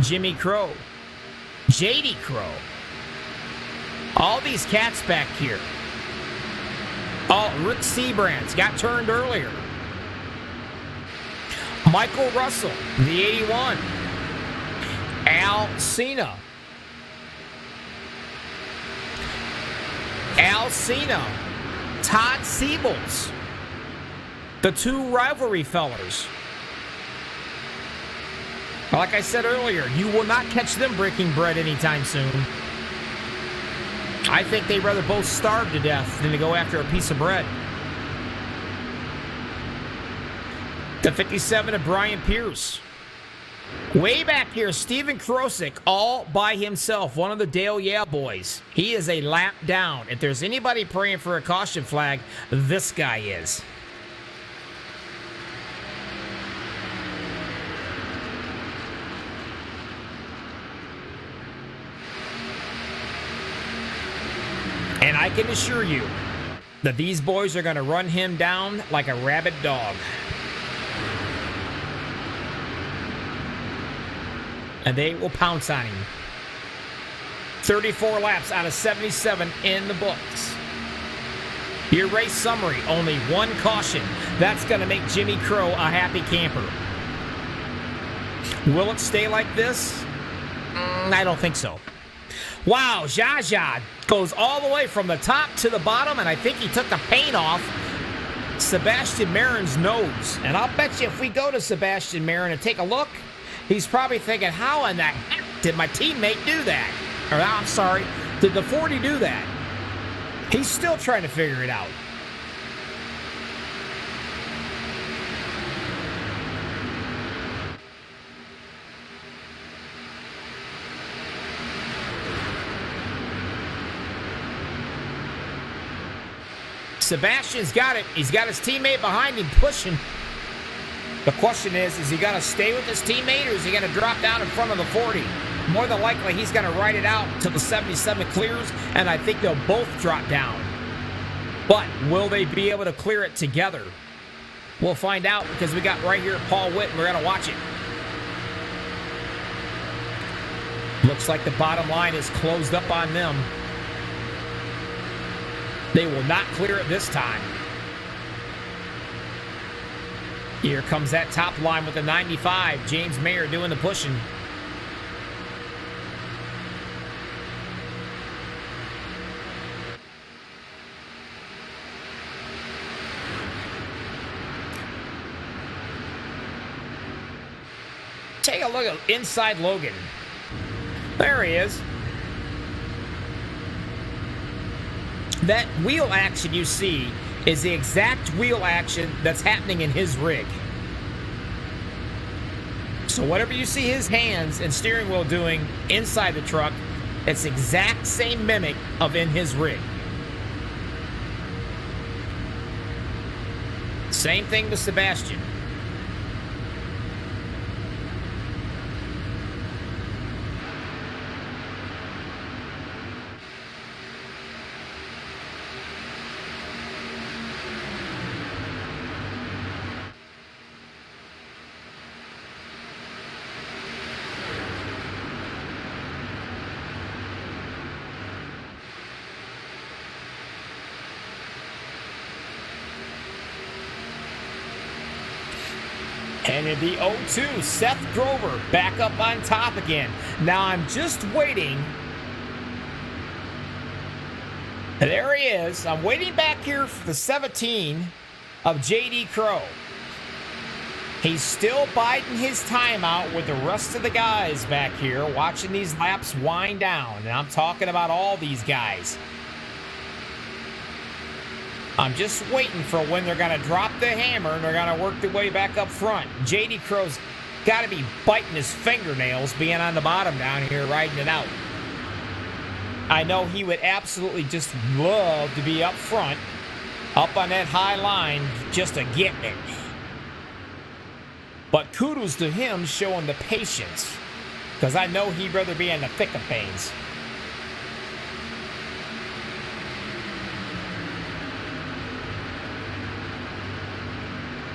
Jimmy Crow. JD Crow. All these cats back here. Oh, Rick Seabrand's got turned earlier. Michael Russell, the 81. Al Cena. Al Cena. Todd Siebels. The two rivalry fellers. Like I said earlier, you will not catch them breaking bread anytime soon. I think they'd rather both starve to death than to go after a piece of bread. The 57 of Brian Pierce. Way back here, Steven Krosick all by himself, one of the Dale Yeah boys. He is a lap down. If there's anybody praying for a caution flag, this guy is. And I can assure you that these boys are going to run him down like a rabid dog. And they will pounce on him. 34 laps out of 77 in the books. Your race summary, only one caution. That's going to make Jimmy Crow a happy camper. Will it stay like this? I don't think so. Wow, Jaja goes all the way from the top to the bottom, and I think he took the paint off Sebastian Marin's nose. And I'll bet you if we go to Sebastian Marin and take a look, he's probably thinking, how in the heck did my teammate do that? Or, I'm sorry, did the 40 do that? He's still trying to figure it out. Sebastian's got it. He's got his teammate behind him pushing. The question is he going to stay with his teammate or is he going to drop down in front of the 40? More than likely, he's going to ride it out till the 77 clears, and I think they'll both drop down. But will they be able to clear it together? We'll find out because we got right here Paul Witt, and we're going to watch it. Looks like the bottom line is closed up on them. They will not clear it this time. Here comes that top line with the 95. James Mayer doing the pushing. Take a look at inside Logan. There he is. That wheel action you see is the exact wheel action that's happening in his rig. So whatever you see his hands and steering wheel doing inside the truck, it's the exact same mimic of in his rig. Same thing with Sebastian. And in the 0-2, Seth Grover back up on top again. Now I'm just waiting. There he is. I'm waiting back here for the 17 of J.D. Crow. He's still biding his time out with the rest of the guys back here, watching these laps wind down. And I'm talking about all these guys. I'm just waiting for when they're going to drop the hammer and they're going to work their way back up front. J.D. Crow's got to be biting his fingernails being on the bottom down here riding it out. I know he would absolutely just love to be up front, up on that high line, just to get it. But kudos to him showing the patience, because I know he'd rather be in the thick of things.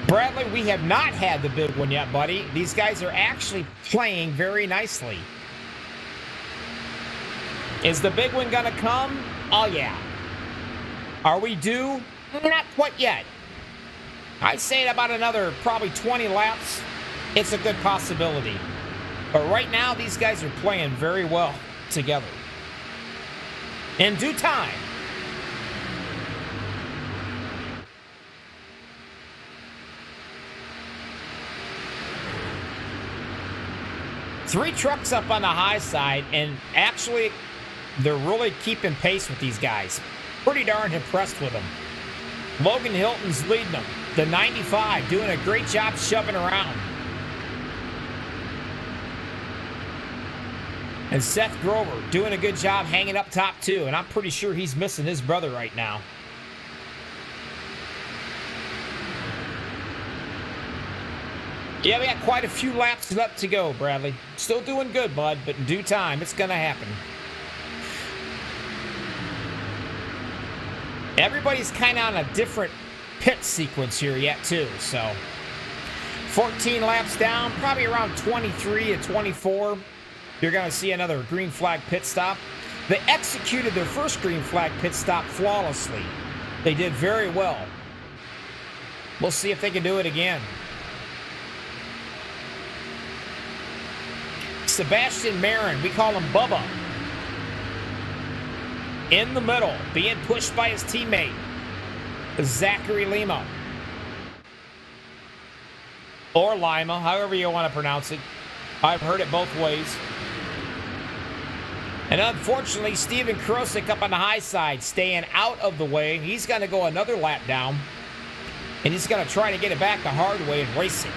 Bradley, we have not had the big one yet, buddy. These guys are actually playing very nicely. Is the big one going to come? Oh, yeah. Are we due? Not quite yet. I'd say about another probably 20 laps, it's a good possibility. But right now, these guys are playing very well together. In due time. Three trucks up on the high side, and actually, they're really keeping pace with these guys. Pretty darn impressed with them. Logan Hilton's leading them. The 95 doing a great job shoving around. And Seth Grover doing a good job hanging up top too, and I'm pretty sure he's missing his brother right now. Yeah, we got quite a few laps left to go, Bradley. Still doing good, bud, but in due time, it's going to happen. Everybody's kind of on a different pit sequence here yet, too, so 14 laps down, probably around 23 to 24. You're going to see another green flag pit stop. They executed their first green flag pit stop flawlessly. They did very well. We'll see if they can do it again. Sebastian Marin, we call him Bubba. In the middle, being pushed by his teammate, Zachary Lima. Or Lima, however you want to pronounce it. I've heard it both ways. And unfortunately, Steven Krosick up on the high side, staying out of the way. He's going to go another lap down. And he's going to try to get it back the hard way and race it.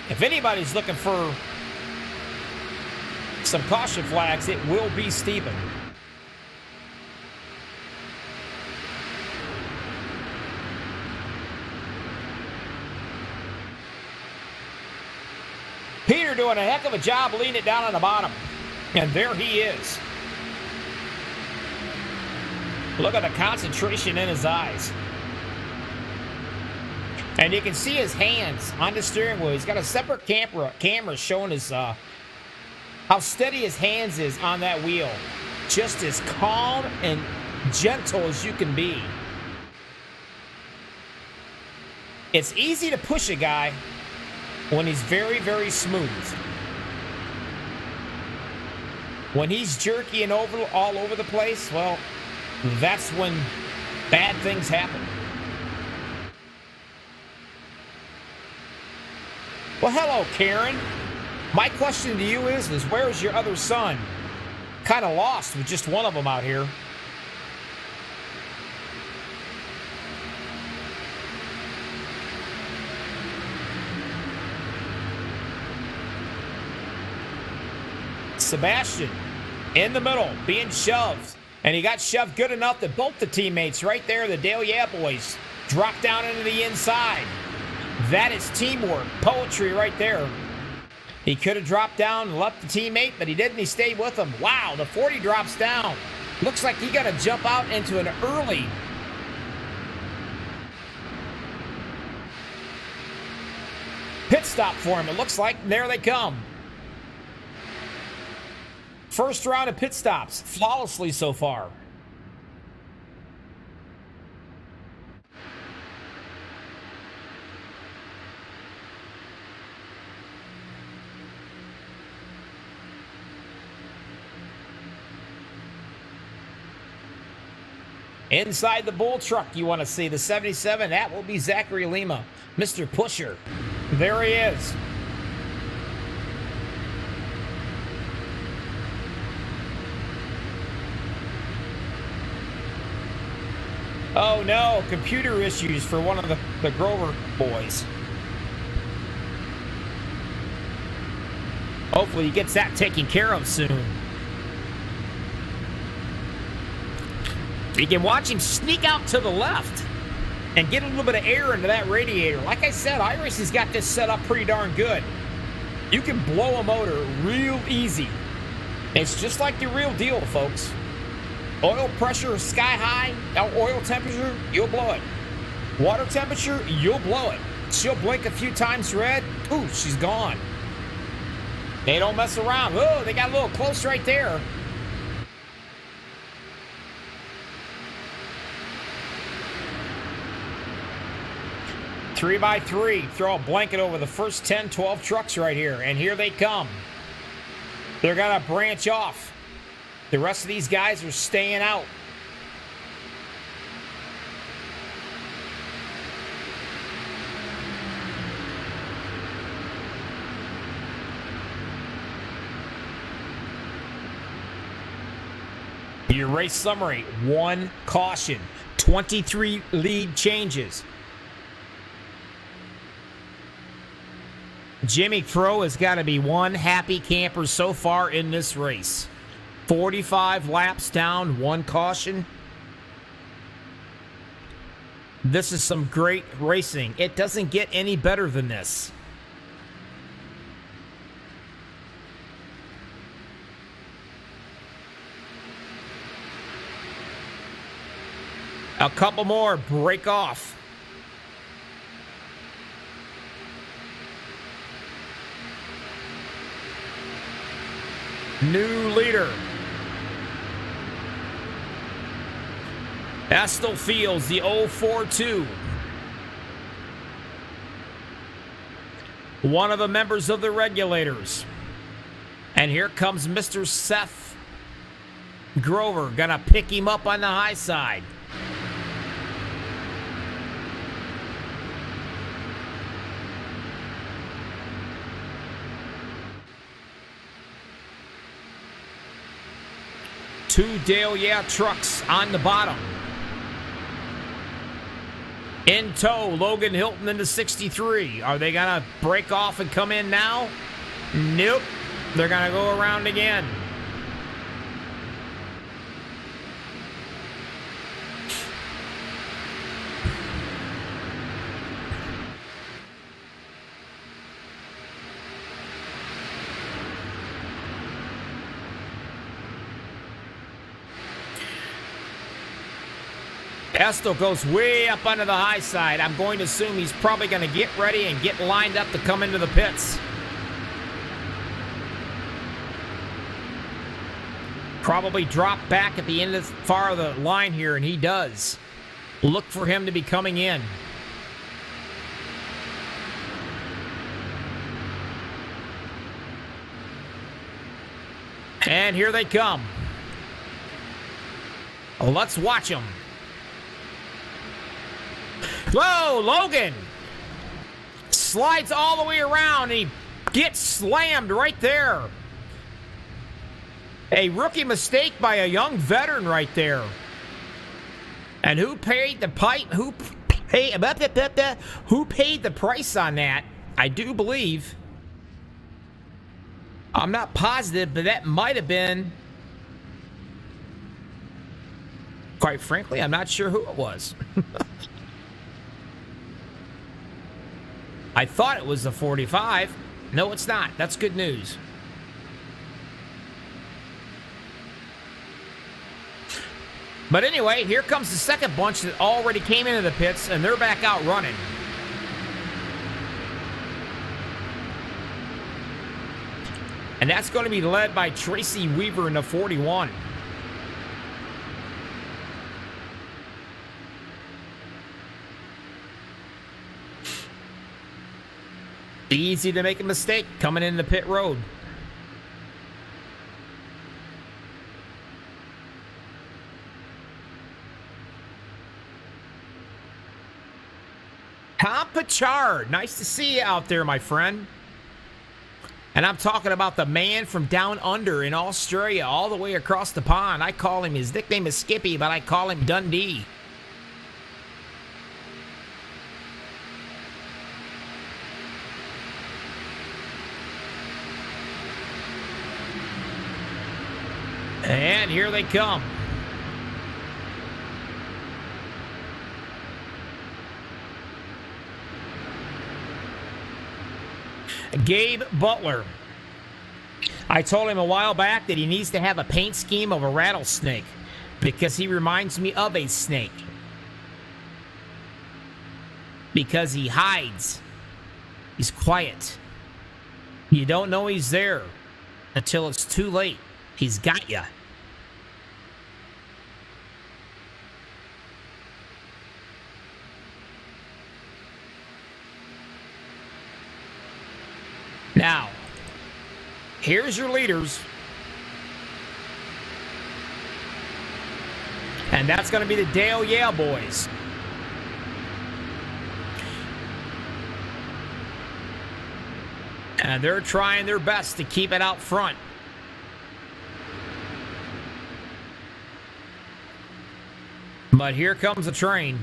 If anybody's looking for some caution flags, it will be Steven. Pusher doing a heck of a job leading it down on the bottom. And there he is. Look at the concentration in his eyes. And you can see his hands on the steering wheel. He's got a separate camera showing his how steady his hands is on that wheel. Just as calm and gentle as you can be. It's easy to push a guy when he's very, very smooth. When he's jerky and all over the place, well, that's when bad things happen. Well, hello, Karen. My question to you is where's your other son? Kind of lost with just one of them out here. Sebastian in the middle, being shoved. And he got shoved good enough that both the teammates right there, the Dale Yeah boys, dropped down into the inside. That is teamwork, poetry right there. He could have dropped down and left the teammate, but he didn't. He stayed with him. Wow, the 40 drops down. Looks like he got to jump out into an early pit stop for him. It looks like there they come. First round of pit stops, flawlessly so far. Inside the bull truck, you want to see the 77. That will be Zachary Lima, Mr. Pusher. There he is. Oh no, computer issues for one of the Grover boys. Hopefully he gets that taken care of soon. You can watch him sneak out to the left and get a little bit of air into that radiator. Like I said, Iris has got this set up pretty darn good. You can blow a motor real easy. It's just like the real deal, folks. Oil pressure sky high, oil temperature, you'll blow it. Water temperature, you'll blow it. She'll blink a few times red, ooh, she's gone. They don't mess around. Oh, they got a little close right there. Three by three, throw a blanket over the first 10, 12 trucks right here, and here they come. They're gonna branch off. The rest of these guys are staying out. Your race summary, 1 caution, 23 lead changes. Jimmy Crow has got to be one happy camper so far in this race. 45 laps down, 1 caution. This is some great racing. It doesn't get any better than this. A couple more, break off. New leader. Estel Fields, the 042. One of the members of the regulators. And here comes Mr. Seth Grover. Gonna pick him up on the high side. Two Dale Yeah trucks on the bottom. In tow, Logan Hilton in the 63. Are they going to break off and come in now? Nope. They're going to go around again. Estel goes way up under the high side. I'm going to assume he's probably going to get ready and get lined up to come into the pits. Probably drop back at the end of the far of the line here, and he does. Look for him to be coming in. And here they come. Let's watch them. Whoa, Logan slides all the way around, and he gets slammed right there. A rookie mistake by a young veteran right there. And who paid the pipe? Who paid the price on that? I do believe. I'm not positive, but that might have been. Quite frankly, I'm not sure who it was. I thought it was the 45. No, it's not. That's good news. But anyway, here comes the second bunch that already came into the pits, and they're back out running. And that's going to be led by Tracy Weaver in the 41. Easy to make a mistake coming in the pit road. Tom Pachard, nice to see you out there, my friend. And I'm talking about the man from down under in Australia, all the way across the pond. I call him, his nickname is Skippy, but I call him Dundee. And here they come. Gabe Butler. I told him a while back that he needs to have a paint scheme of a rattlesnake because he reminds me of a snake. Because he hides. He's quiet. You don't know he's there until it's too late. He's got you. Now, here's your leaders. And that's going to be the Dale Yale boys. And they're trying their best to keep it out front. But here comes the train.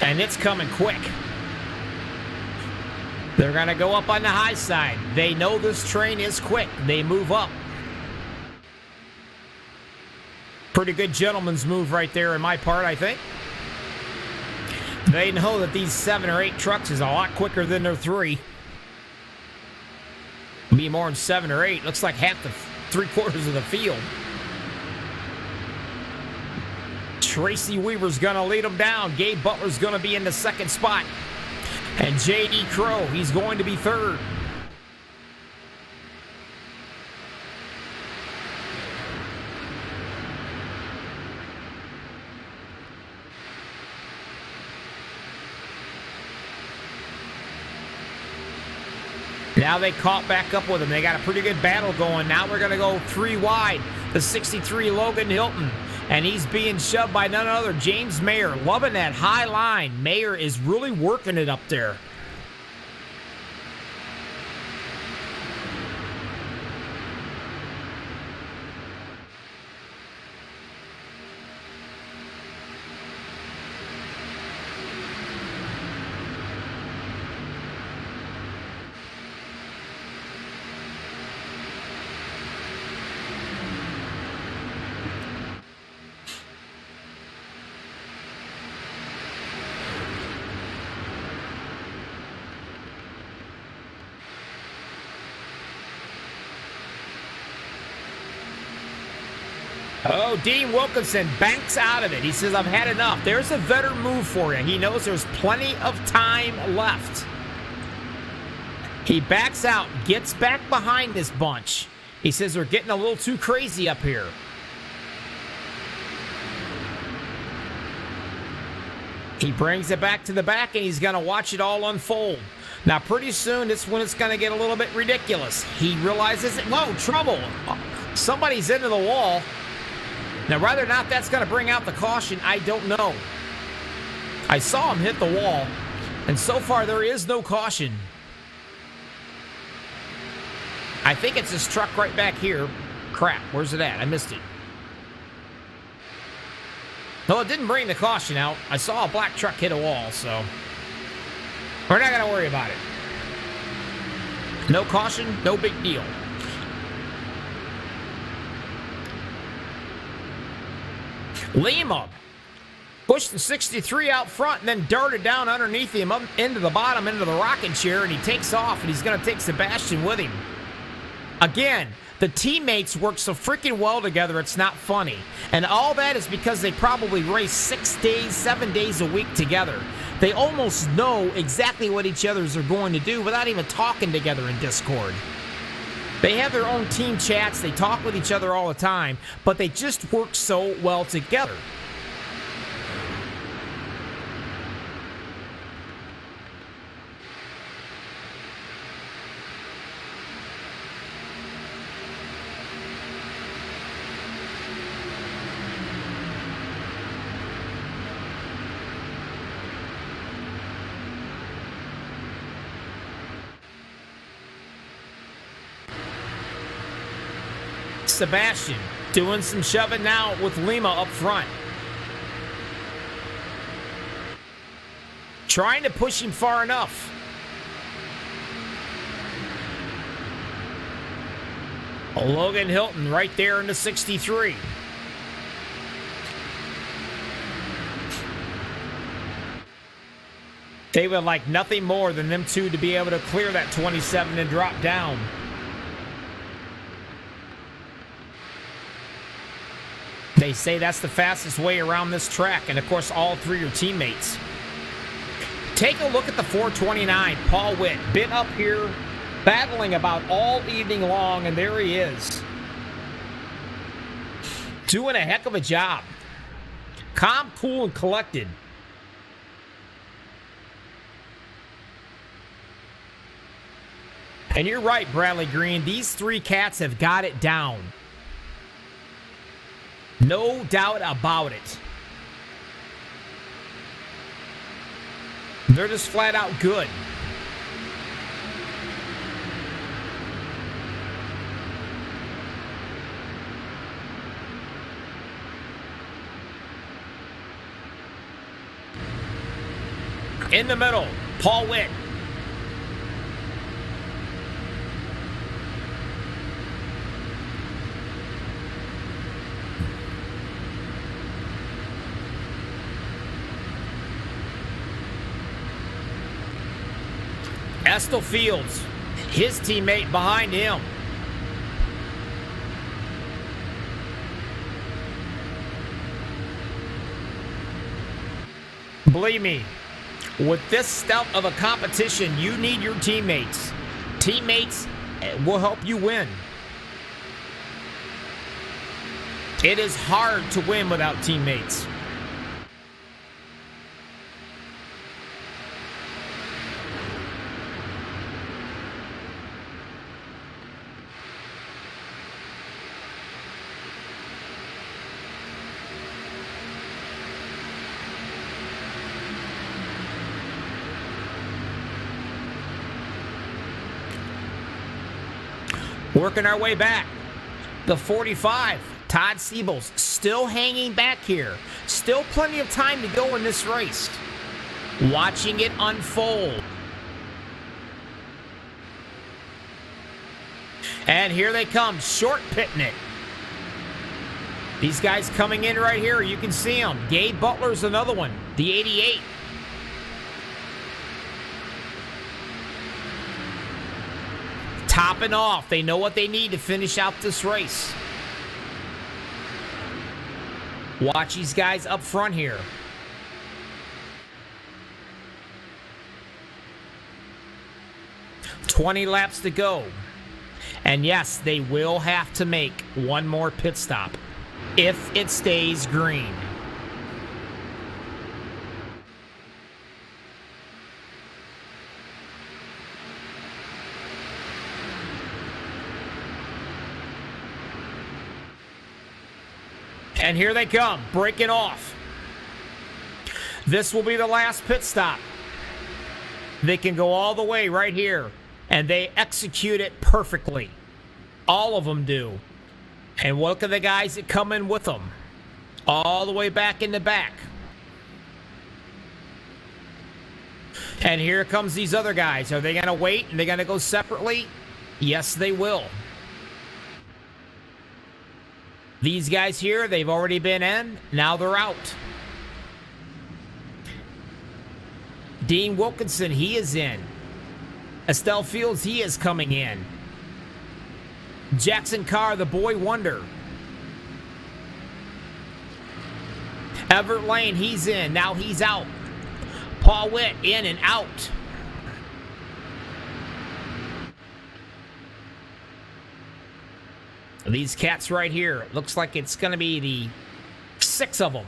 And it's coming quick. They're going to go up on the high side. They know this train is quick. They move up. Pretty good gentleman's move right there in my part, I think. They know that these 7 or 8 trucks is a lot quicker than their 3. Be more than 7 or 8. Looks like half the 3/4 of the field. Tracy Weaver's going to lead them down. Gabe Butler's going to be in the second spot. And J.D. Crow, he's going to be third. Now they caught back up with him. They got a pretty good battle going. Now we're going to go 3 wide. The 63 Logan Hilton. And he's being shoved by none other, James Mayer. Loving that high line. Mayer is really working it up there. Oh, Dean Wilkinson banks out of it. He says, I've had enough. There's a veteran move for you. He knows there's plenty of time left. He backs out, gets back behind this bunch. He says they're getting a little too crazy up here. He brings it back to the back, and he's going to watch it all unfold. Now, pretty soon, this when it's going to get a little bit ridiculous. He realizes, whoa, trouble. Somebody's into the wall. Now, whether or not that's going to bring out the caution, I don't know. I saw him hit the wall, and so far there is no caution. I think it's this truck right back here. Crap, where's it at? I missed it. No, it didn't bring the caution out. I saw a black truck hit a wall, so we're not going to worry about it. No caution, no big deal. Lima pushed the 63 out front and then darted down underneath him up into the bottom, into the rocking chair, and he takes off, and he's going to take Sebastian with him. Again, the teammates work so freaking well together, it's not funny. And all that is because they probably race 6 days, 7 days a week together. They almost know exactly what each other's are going to do without even talking together in Discord. They have their own team chats, they talk with each other all the time, but they just work so well together. Sebastian doing some shoving now with Lima up front. Trying to push him far enough. Logan Hilton right there in the 63. They would like nothing more than them two to be able to clear that 27 and drop down. They say that's the fastest way around this track, and of course all three are teammates. Take a look at the 429, Paul Witt, been up here battling about all evening long, and there he is. Doing a heck of a job. Calm, cool, and collected. And you're right, Bradley Green, these three cats have got it down. No doubt about it. They're just flat out good. In the middle, Paul Witt. Estel Fields, his teammate behind him. Believe me, with this stout of a competition, you need your teammates. Teammates will help you win. It is hard to win without teammates. Working our way back. The 45, Todd Siebel's still hanging back here. Still plenty of time to go in this race. Watching it unfold. And here they come, short pitting it. These guys coming in right here, you can see them. Gabe Butler's another one, the 88. Topping off. They know what they need to finish out this race. Watch these guys up front here. $20 laps to go. And yes, they will have to make one more pit stop if it stays green. And here they come, breaking off. This will be the last pit stop. They can go all the way right here, and they execute it perfectly. All of them do. And look at the guys that come in with them. All the way back in the back. And here comes these other guys. Are they going to wait and they're going to go separately? Yes, they will. These guys here, they've already been in. Now they're out. Dean Wilkinson, he is in. Estelle Fields, he is coming in. Jackson Carr, the boy wonder. Everett Lane, he's in. Now he's out. Paul Witt, in and out. These cats right here, looks like it's going to be the 6 of them.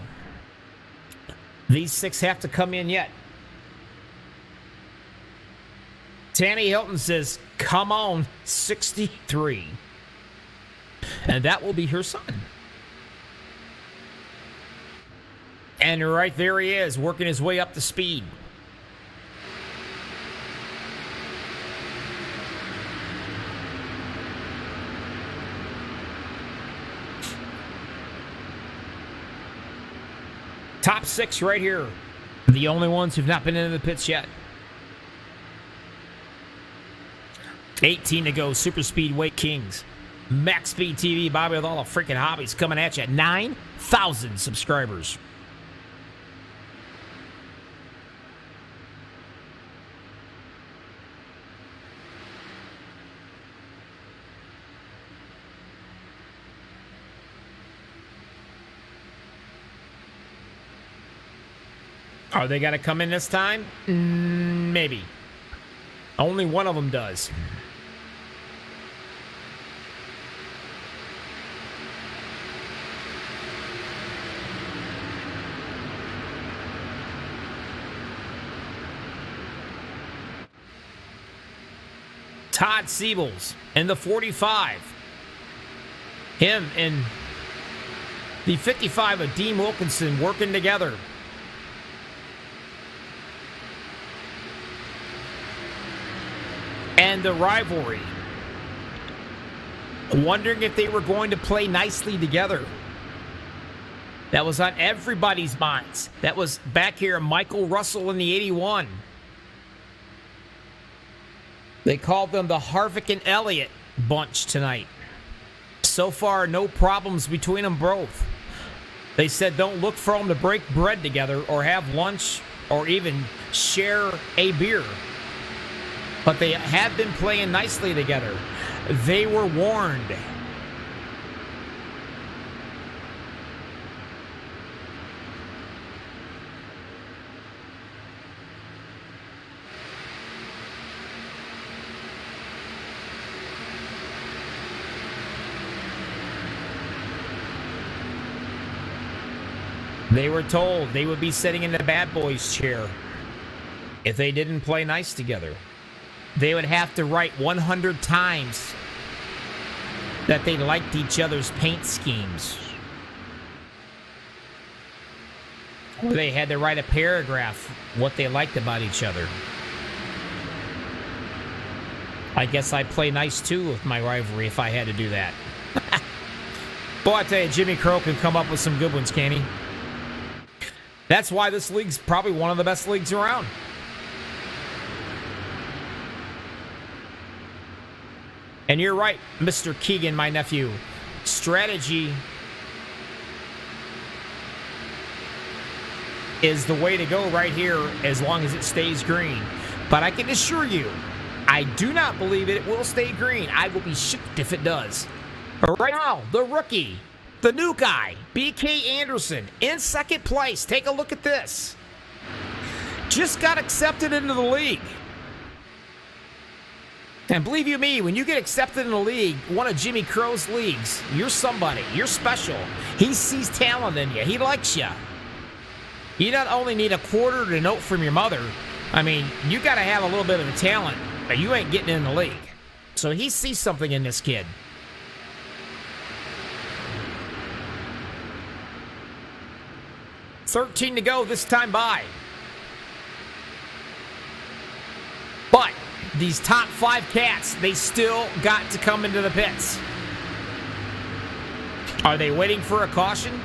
These 6 have to come in yet. Tanny Hilton says, come on, 63. And that will be her son. And right there he is, working his way up the speed. Top 6 right here. The only ones who've not been into the pits yet. 18 to go, Super Speedway Kings. Max Speed TV, Bobby with all the freaking hobbies coming at you at 9,000 subscribers. Are they going to come in this time? Maybe. Only one of them does. Todd Siebels in the 45. Him and the 55 of Dean Wilkinson working together. And the rivalry. Wondering if they were going to play nicely together. That was on everybody's minds. That was back here, Michael Russell in the 81. They called them the Harvick and Elliott bunch tonight. So far, no problems between them both. They said don't look for them to break bread together or have lunch or even share a beer. But they have been playing nicely together. They were warned. They were told they would be sitting in the bad boys chair if they didn't play nice together. They would have to write 100 times that they liked each other's paint schemes. Or they had to write a paragraph what they liked about each other. I guess I'd play nice too with my rivalry if I had to do that. Boy, I tell you, Jimmy Crow can come up with some good ones, can't he? That's why this league's probably one of the best leagues around. And you're right, Mr. Keegan, my nephew. Strategy is the way to go right here as long as it stays green. But I can assure you, I do not believe it will stay green. I will be shocked if it does. But right now, the rookie, The new guy, BK Anderson, in second place. Take a look at this. Just got accepted into the league. And believe you me, when you get accepted in the league, one of Jimmy Crow's leagues, you're somebody. You're special. He sees talent in you. He likes you. You not only need a quarter to note from your mother, I mean, you got to have a little bit of the talent, but you ain't getting in the league. So he sees something in this kid. $13 to go this time by. But these top 5 cats, they still got to come into the pits. Are they waiting for a caution?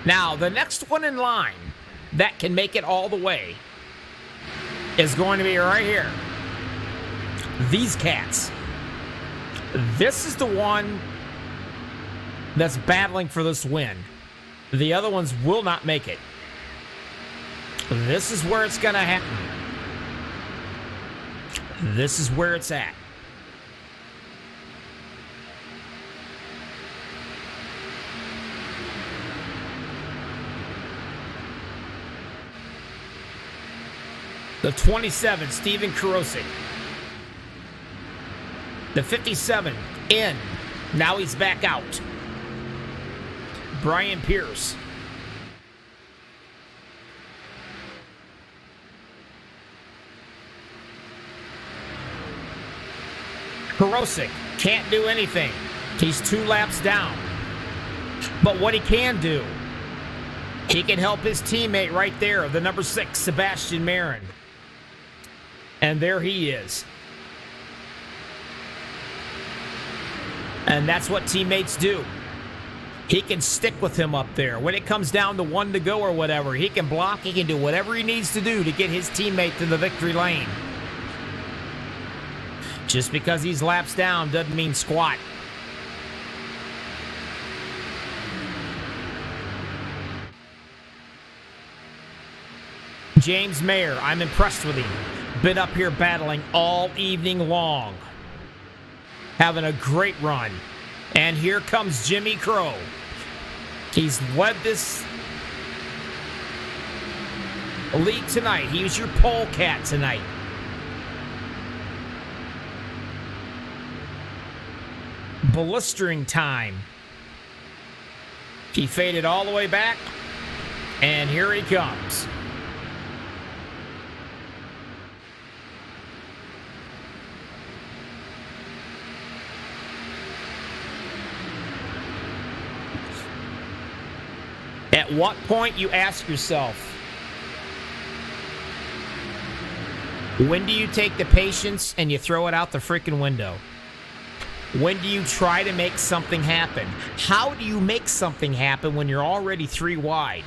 Now, the next one in line that can make it all the way is going to be right here. These cats. This is the one that's battling for this win. The other ones will not make it. This is where it's going to happen. This is where it's at. The 27, Steven Karosik. The 57, in. Now he's back out. Brian Pierce. Karosik can't do anything. He's 2 laps down. But what he can do, he can help his teammate right there, the number 6, Sebastian Marin. And there he is. And that's what teammates do. He can stick with him up there. When it comes down to 1 to go or whatever, he can block, he can do whatever he needs to do to get his teammate to the victory lane. Just because he's laps down doesn't mean squat. James Mayer, I'm impressed with him. Been up here battling all evening long. Having a great run. And here comes Jimmy Crow. He's led this league tonight. He was your pole cat tonight. Blistering time. He faded all the way back. And here he comes. At what point you ask yourself, when do you take the patience and you throw it out the freaking window? When do you try to make something happen? How do you make something happen when you're already 3 wide?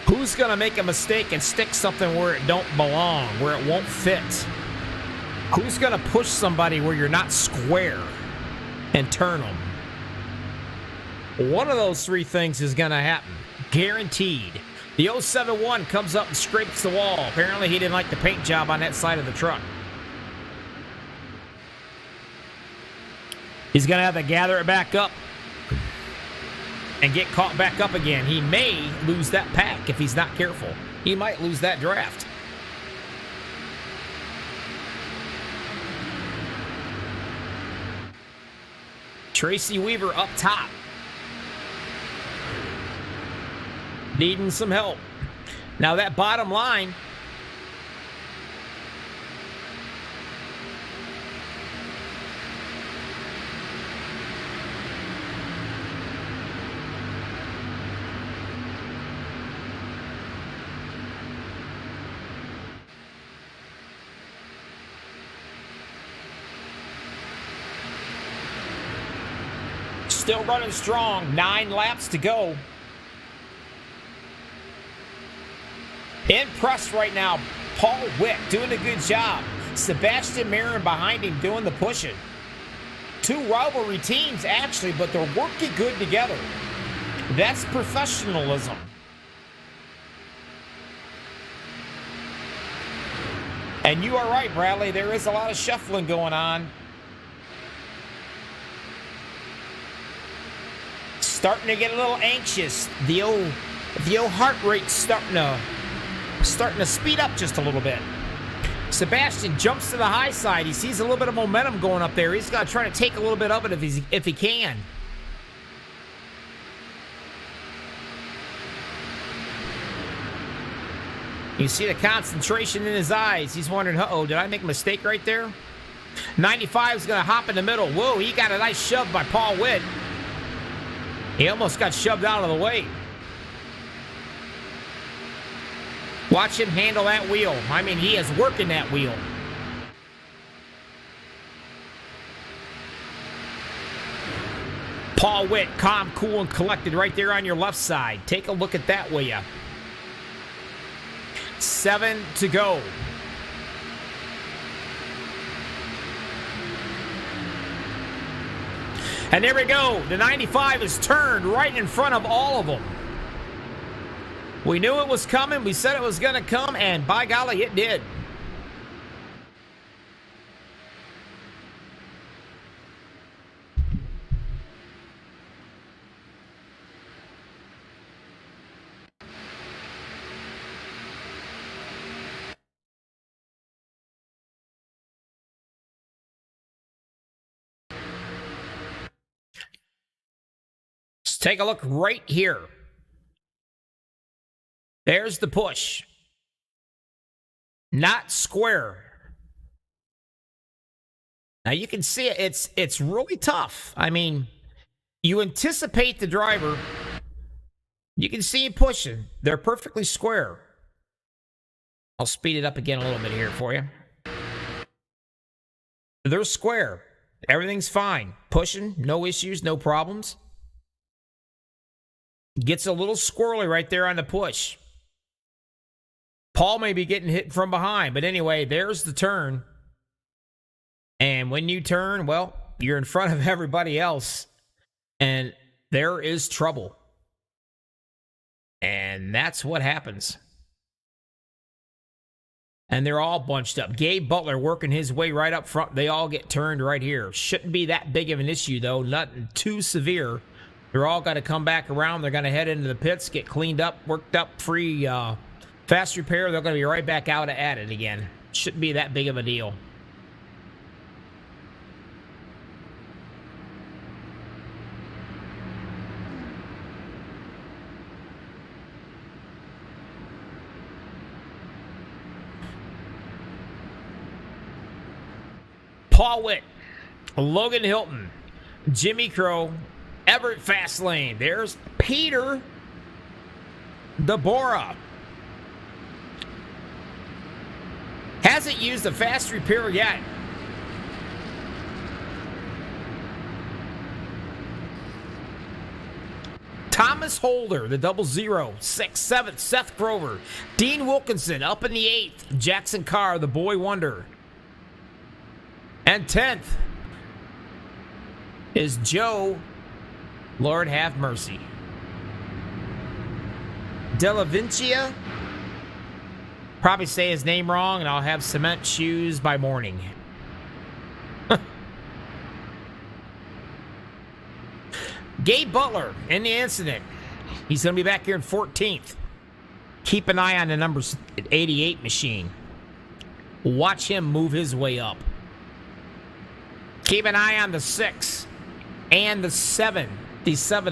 Who's going to make a mistake and stick something where it don't belong, where it won't fit? Who's going to push somebody where you're not square and turn them? One of those 3 things is going to happen. Guaranteed. The 071 comes up and scrapes the wall. Apparently he didn't like the paint job on that side of the truck. He's going to have to gather it back up and get caught back up again. He may lose that pack if he's not careful. He might lose that draft. Tracy Weaver up top. Needing some help. Now that bottom line, still running strong. 9 laps to go. Impressed right now. Paul Wick doing a good job. Sebastian Marin behind him doing the pushing. 2 rivalry teams actually, but they're working good together. That's professionalism. And you are right, Bradley. There is a lot of shuffling going on. Starting to get a little anxious. The old heart rate's starting to speed up just a little bit. Sebastian jumps to the high side. He sees a little bit of momentum going up there. He's got to try to take a little bit of it if he can. You see the concentration in his eyes. He's wondering, uh-oh, did I make a mistake right there? 95 is going to hop in the middle. Whoa, he got a nice shove by Paul Witt. He almost got shoved out of the way. Watch him handle that wheel. I mean, he is working that wheel. Paul Witt, calm, cool, and collected right there on your left side. Take a look at that, will ya? 7 to go. And there we go. The 95 is turned right in front of all of them. We knew it was coming. We said it was going to come, and by golly, it did. Let's take a look right here. There's the push. Not square. Now you can see it. It's really tough. I mean, you anticipate the driver. You can see him pushing. They're perfectly square. I'll speed it up again a little bit here for you. They're square. Everything's fine. Pushing, no issues, no problems. Gets a little squirrely right there on the push. Paul may be getting hit from behind, but anyway, there's the turn. And when you turn, well, you're in front of everybody else, and there is trouble. And that's what happens. And they're all bunched up. Gabe Butler working his way right up front. They all get turned right here. Shouldn't be that big of an issue, though. Nothing too severe. They're all going to come back around. They're going to head into the pits, get cleaned up, worked up, free fast repair. They're going to be right back out at it again. Shouldn't be that big of a deal. Paul Witt, Logan Hilton, Jimmy Crow, Everett Fastlane. There's Peter Deborah. Hasn't used the fast repair yet. Thomas Holder, the 00, 6th, 7th, Seth Grover, Dean Wilkinson up in the 8th, Jackson Carr, the boy wonder. And 10th is Joe, Lord have mercy. Della Vincia. Probably say his name wrong, and I'll have cement shoes by morning. Gabe Butler in the incident. He's going to be back here in 14th. Keep an eye on the numbers 88 machine. Watch him move his way up. Keep an eye on the 6 and the 7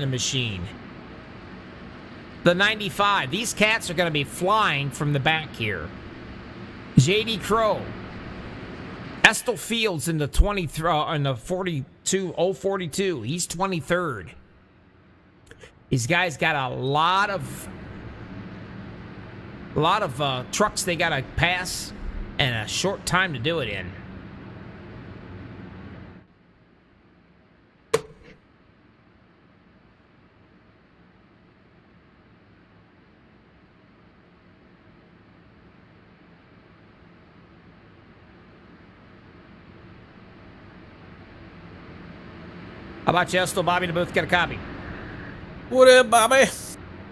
machine. The 95. These cats are going to be flying from the back here. J.D. Crow. Estel Fields in the 042. He's 23rd. These guys got a lot of trucks they got to pass and a short time to do it in. How about you, Estel? Bobby in the booth, get a copy. What up, Bobby?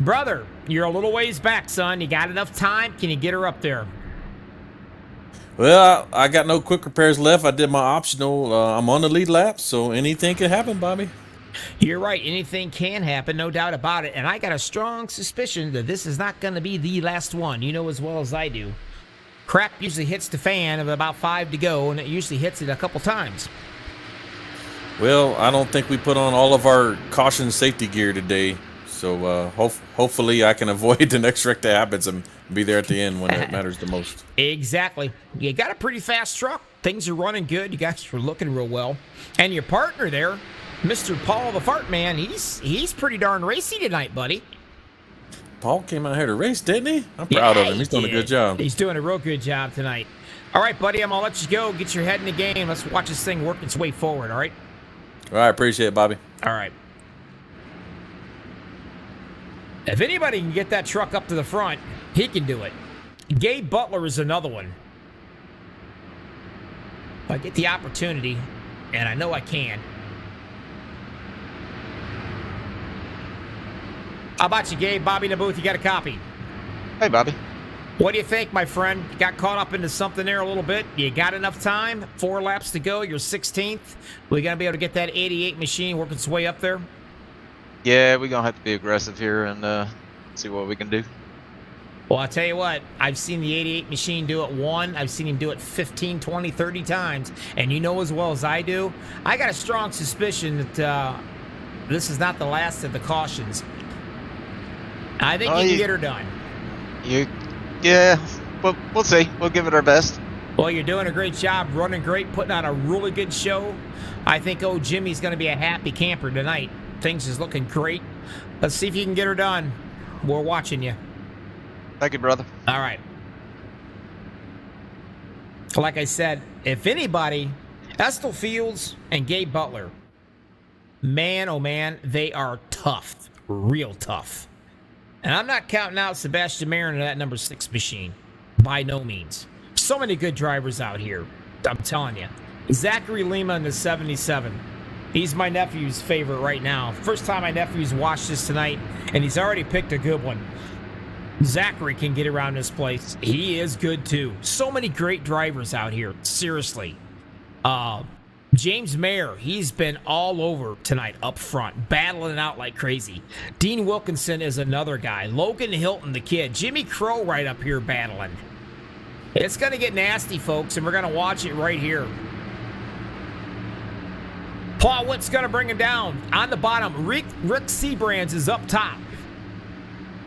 Brother, you're a little ways back, son. You got enough time? Can you get her up there? Well, I got no quick repairs left. I did my optional. I'm on the lead lap, so anything can happen, Bobby. You're right. Anything can happen, no doubt about it. And I got a strong suspicion that this is not going to be the last one. You know as well as I do. Crap usually hits the fan of about 5 to go, and it usually hits it a couple times. Well, I don't think we put on all of our caution safety gear today. So hopefully I can avoid the next wreck that happens and be there at the end when it matters the most. Exactly. You got a pretty fast truck. Things are running good. You guys are looking real well. And your partner there, Mr. Paul the Fart Man, he's pretty darn racy tonight, buddy. Paul came out here to race, didn't he? I'm proud of him. He's doing a good job. He's doing a real good job tonight. All right, buddy, I'm going to let you go. Get your head in the game. Let's watch this thing work its way forward, all right? All right, appreciate it, Bobby. All right. If anybody can get that truck up to the front, he can do it. Gabe Butler is another one. If I get the opportunity, and I know I can. How about you, Gabe? Bobby in the booth, you got a copy. Hey, Bobby. What do you think, my friend? Got caught up into something there a little bit. You got enough time? 4 laps to go. You're 16th. We got to be able to get that 88 machine working its way up there? Yeah, we're going to have to be aggressive here and see what we can do. Well, I'll tell you what. I've seen the 88 machine do it 1. I've seen him do it 15, 20, 30 times. And you know as well as I do, I got a strong suspicion that this is not the last of the cautions. I think you can get her done. Yeah, we'll see. We'll give it our best. Well, you're doing a great job, running great, putting on a really good show. I think old Jimmy's going to be a happy camper tonight. Things is looking great. Let's see if you can get her done. We're watching you. Thank you, brother. All right. Like I said, if anybody, Estel Fields and Gabe Butler, man, oh man, they are tough, real tough. And I'm not counting out Sebastian Marin in that number 6 machine. By no means. So many good drivers out here. I'm telling you. Zachary Lima in the 77. He's my nephew's favorite right now. First time my nephew's watched this tonight, and he's already picked a good one. Zachary can get around this place. He is good too. So many great drivers out here. Seriously. James Mayer, he's been all over tonight up front, battling it out like crazy. Dean Wilkinson is another guy. Logan Hilton, the kid. Jimmy Crow right up here battling. It's going to get nasty, folks, and we're going to watch it right here. Paul Witt's going to bring him down. On the bottom, Rick Seabrands is up top.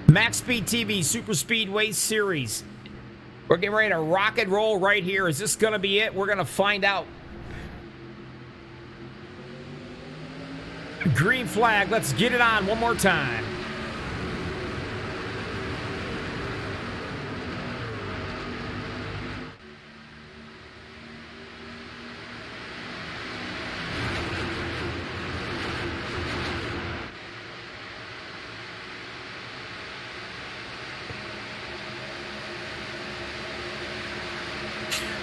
MaxspeedTV Super Speedway Series. We're getting ready to rock and roll right here. Is this going to be it? We're going to find out. Green flag. Let's get it on one more time.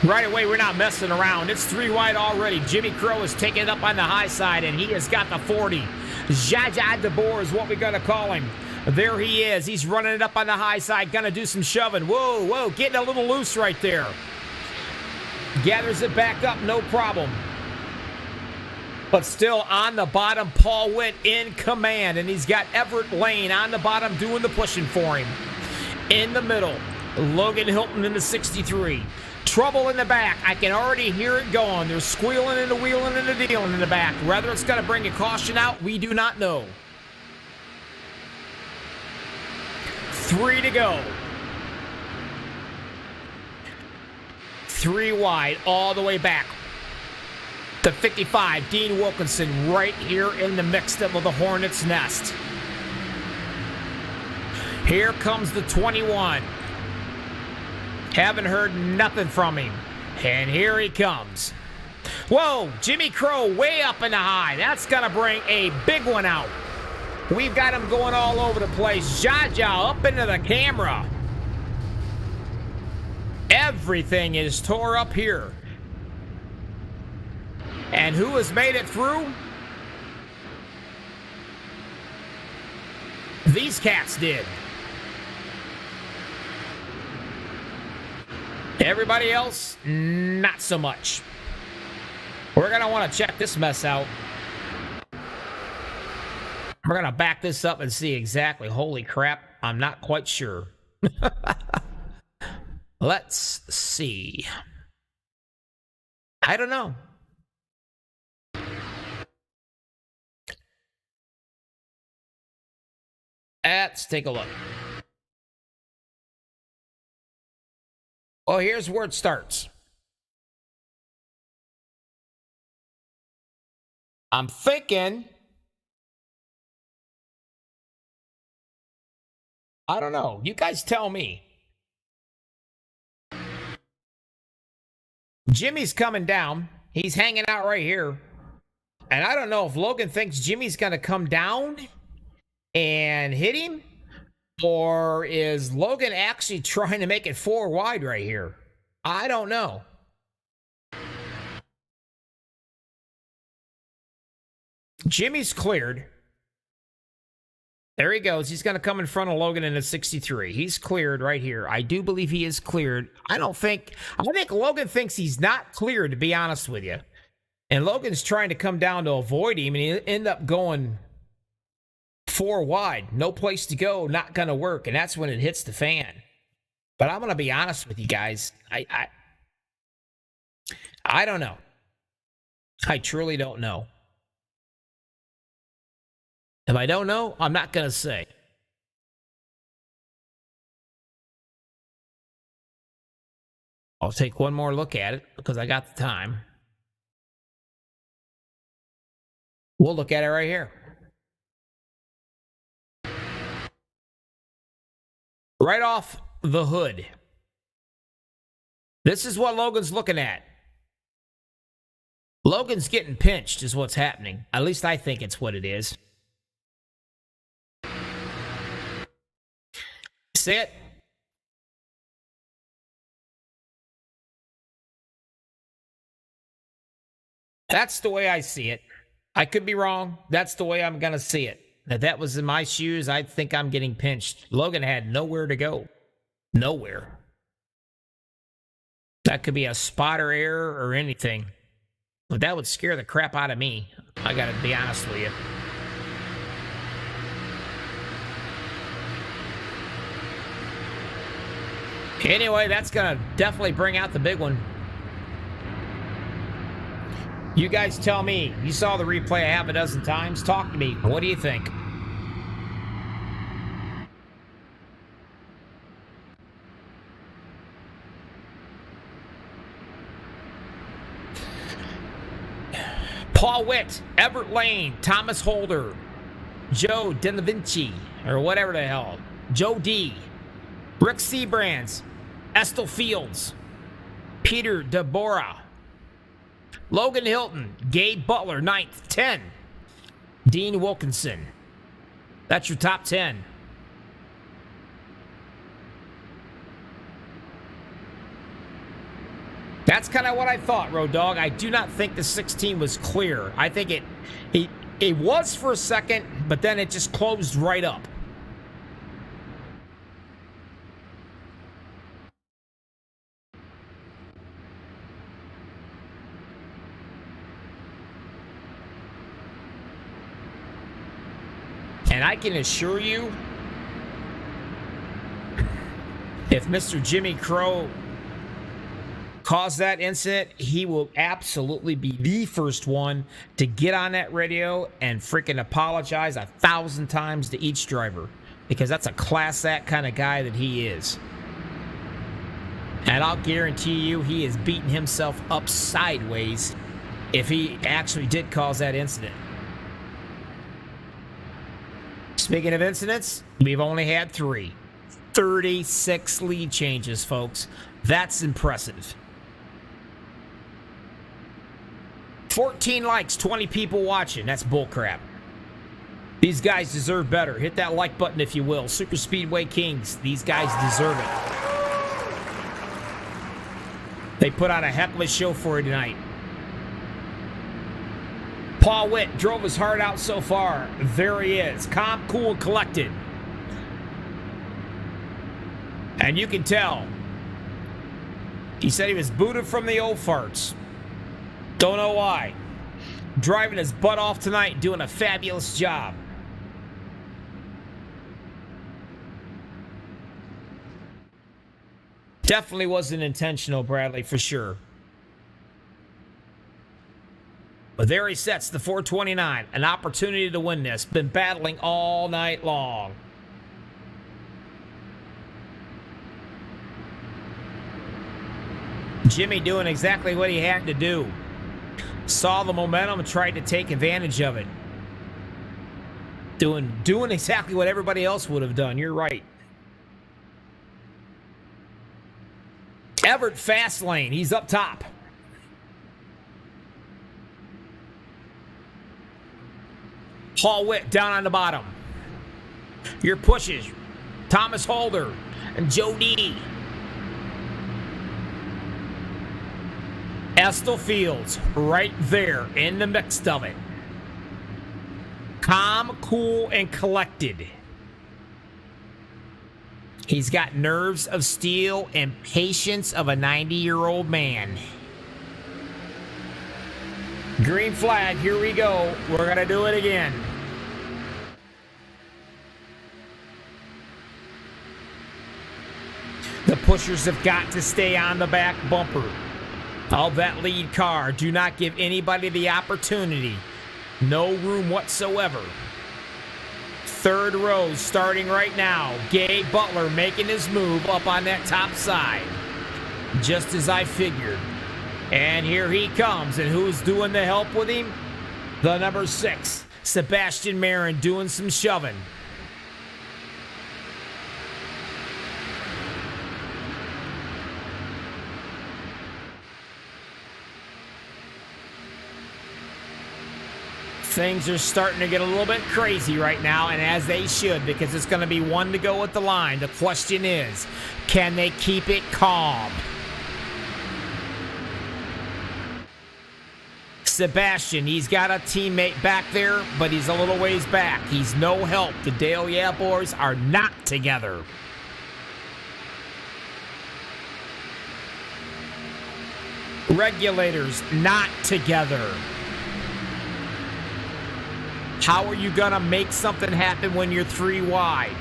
Right away, we're not messing around. It's 3 wide already. Jimmy Crow is taking it up on the high side, and he has got the 40. Jaja DeBoer is what we got to call him. There he is. He's running it up on the high side. Gonna do some shoving. Whoa, whoa, getting a little loose right there. Gathers it back up, no problem. But still on the bottom, Paul Witt in command, and he's got Everett Lane on the bottom doing the pushing for him. In the middle, Logan Hilton in the 63. Trouble in the back. I can already hear it going. They're squealing and the wheeling and the dealing in the back. Whether it's going to bring a caution out, we do not know. 3 to go. 3 wide all the way back. The 55, Dean Wilkinson, right here in the mix of the Hornets' nest. Here comes the 21. Haven't heard nothing from him. And here he comes. Whoa, Jimmy Crow way up in the high. That's going to bring a big one out. We've got him going all over the place. Jaja up into the camera. Everything is tore up here. And who has made it through? These cats did. Everybody else, not so much. We're going to want to check this mess out. We're going to back this up and see exactly. Holy crap, I'm not quite sure. Let's see. I don't know. Let's take a look. Oh, here's where it starts. I'm thinking, I don't know. You guys tell me. Jimmy's coming down. He's hanging out right here. And I don't know if Logan thinks Jimmy's going to come down and hit him, or is Logan actually trying to make it 4 wide right here? I don't know. Jimmy's cleared. There he goes. He's going to come in front of Logan in a 63. He's cleared right here. I do believe he is cleared. I think Logan thinks he's not cleared, to be honest with you. And Logan's trying to come down to avoid him, and he ended up going 4 wide. No place to go, not going to work. And that's when it hits the fan. But I'm going to be honest with you guys. I don't know. I truly don't know. If I don't know, I'm not going to say. I'll take one more look at it because I got the time. We'll look at it right here. Right off the hood. This is what Logan's looking at. Logan's getting pinched is what's happening. At least I think it's what it is. See it? That's the way I see it. I could be wrong. That's the way I'm going to see it. If that was in my shoes, I think I'm getting pinched. Logan had nowhere to go. Nowhere. That could be a spotter error or anything. But that would scare the crap out of me. I got to be honest with you. Anyway, that's going to definitely bring out the big one. You guys tell me. You saw the replay a half a dozen times. Talk to me. What do you think? Paul Witt, Everett Lane, Thomas Holder, Joe DeNavinci, or whatever the hell, Joe D, Rick Seabrands, Estel Fields, Peter DeBora, Logan Hilton, Gabe Butler, 9th, 10. Dean Wilkinson. That's your top 10. That's kind of what I thought, Road Dogg. I do not think the 16 was clear. I think it was for a second, but then it just closed right up. And I can assure you, if Mr. Jimmy Crow caused that incident, he will absolutely be the first one to get on that radio and freaking apologize 1,000 times to each driver, because that's a class act kind of guy that he is. And I'll guarantee you he is beating himself up sideways if he actually did cause that incident. Speaking of incidents, we've only had 3. 36 lead changes, folks. That's impressive. 14 likes, 20 people watching. That's bullcrap. These guys deserve better. Hit that like button if you will. Super Speedway Kings. These guys deserve it. They put on a heck of a show for you tonight. Paul Witt drove his heart out so far. There he is. Calm, cool, and collected. And you can tell He said he was booted from the old farts. Don't know why. Driving his butt off tonight, doing a fabulous job. Definitely wasn't intentional, Bradley, for sure. But there he sets the 429. An opportunity to win this. Been battling all night long. Jimmy doing exactly what he had to do. Saw the momentum and tried to take advantage of it. Doing exactly what everybody else would have done. You're right. Everett fast lane. He's up top. Paul Witt down on the bottom. Your pushes. Thomas Holder and Joe D. Estel Fields right there in the mix of it. Calm, cool, and collected. He's got nerves of steel and patience of a 90-year-old man. Green flag, here we go. We're going to do it again. The pushers have got to stay on the back bumper of that lead car. Do not give anybody the opportunity. No room whatsoever. Third row starting right now. Gabe Butler making his move up on that top side. Just as I figured. And here he comes. And who's doing the help with him? The number 6, Sebastian Marin, doing some shoving. Things are starting to get a little bit crazy right now, and as they should, because it's going to be one to go at the line. The question is, can they keep it calm? Sebastian, he's got a teammate back there, but he's a little ways back. He's no help. The Dale Yeah boys are not together. Regulators not together. How are you going to make something happen when you're 3 wide?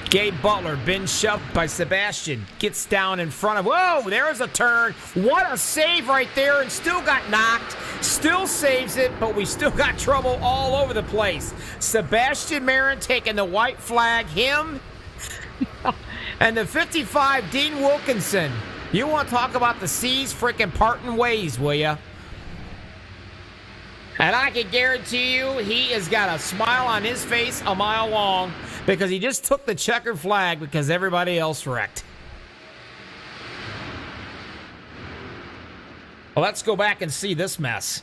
Gabe Butler been shoved by Sebastian. Gets down in front of... Whoa, there's a turn. What a save right there, and still got knocked. Still saves it, but we still got trouble all over the place. Sebastian Marin taking the white flag. Him and the 55, Dean Wilkinson. You want to talk about the seas freaking parting ways, will ya? And I can guarantee you he has got a smile on his face a mile long because he just took the checkered flag because everybody else wrecked. Well, let's go back and see this mess.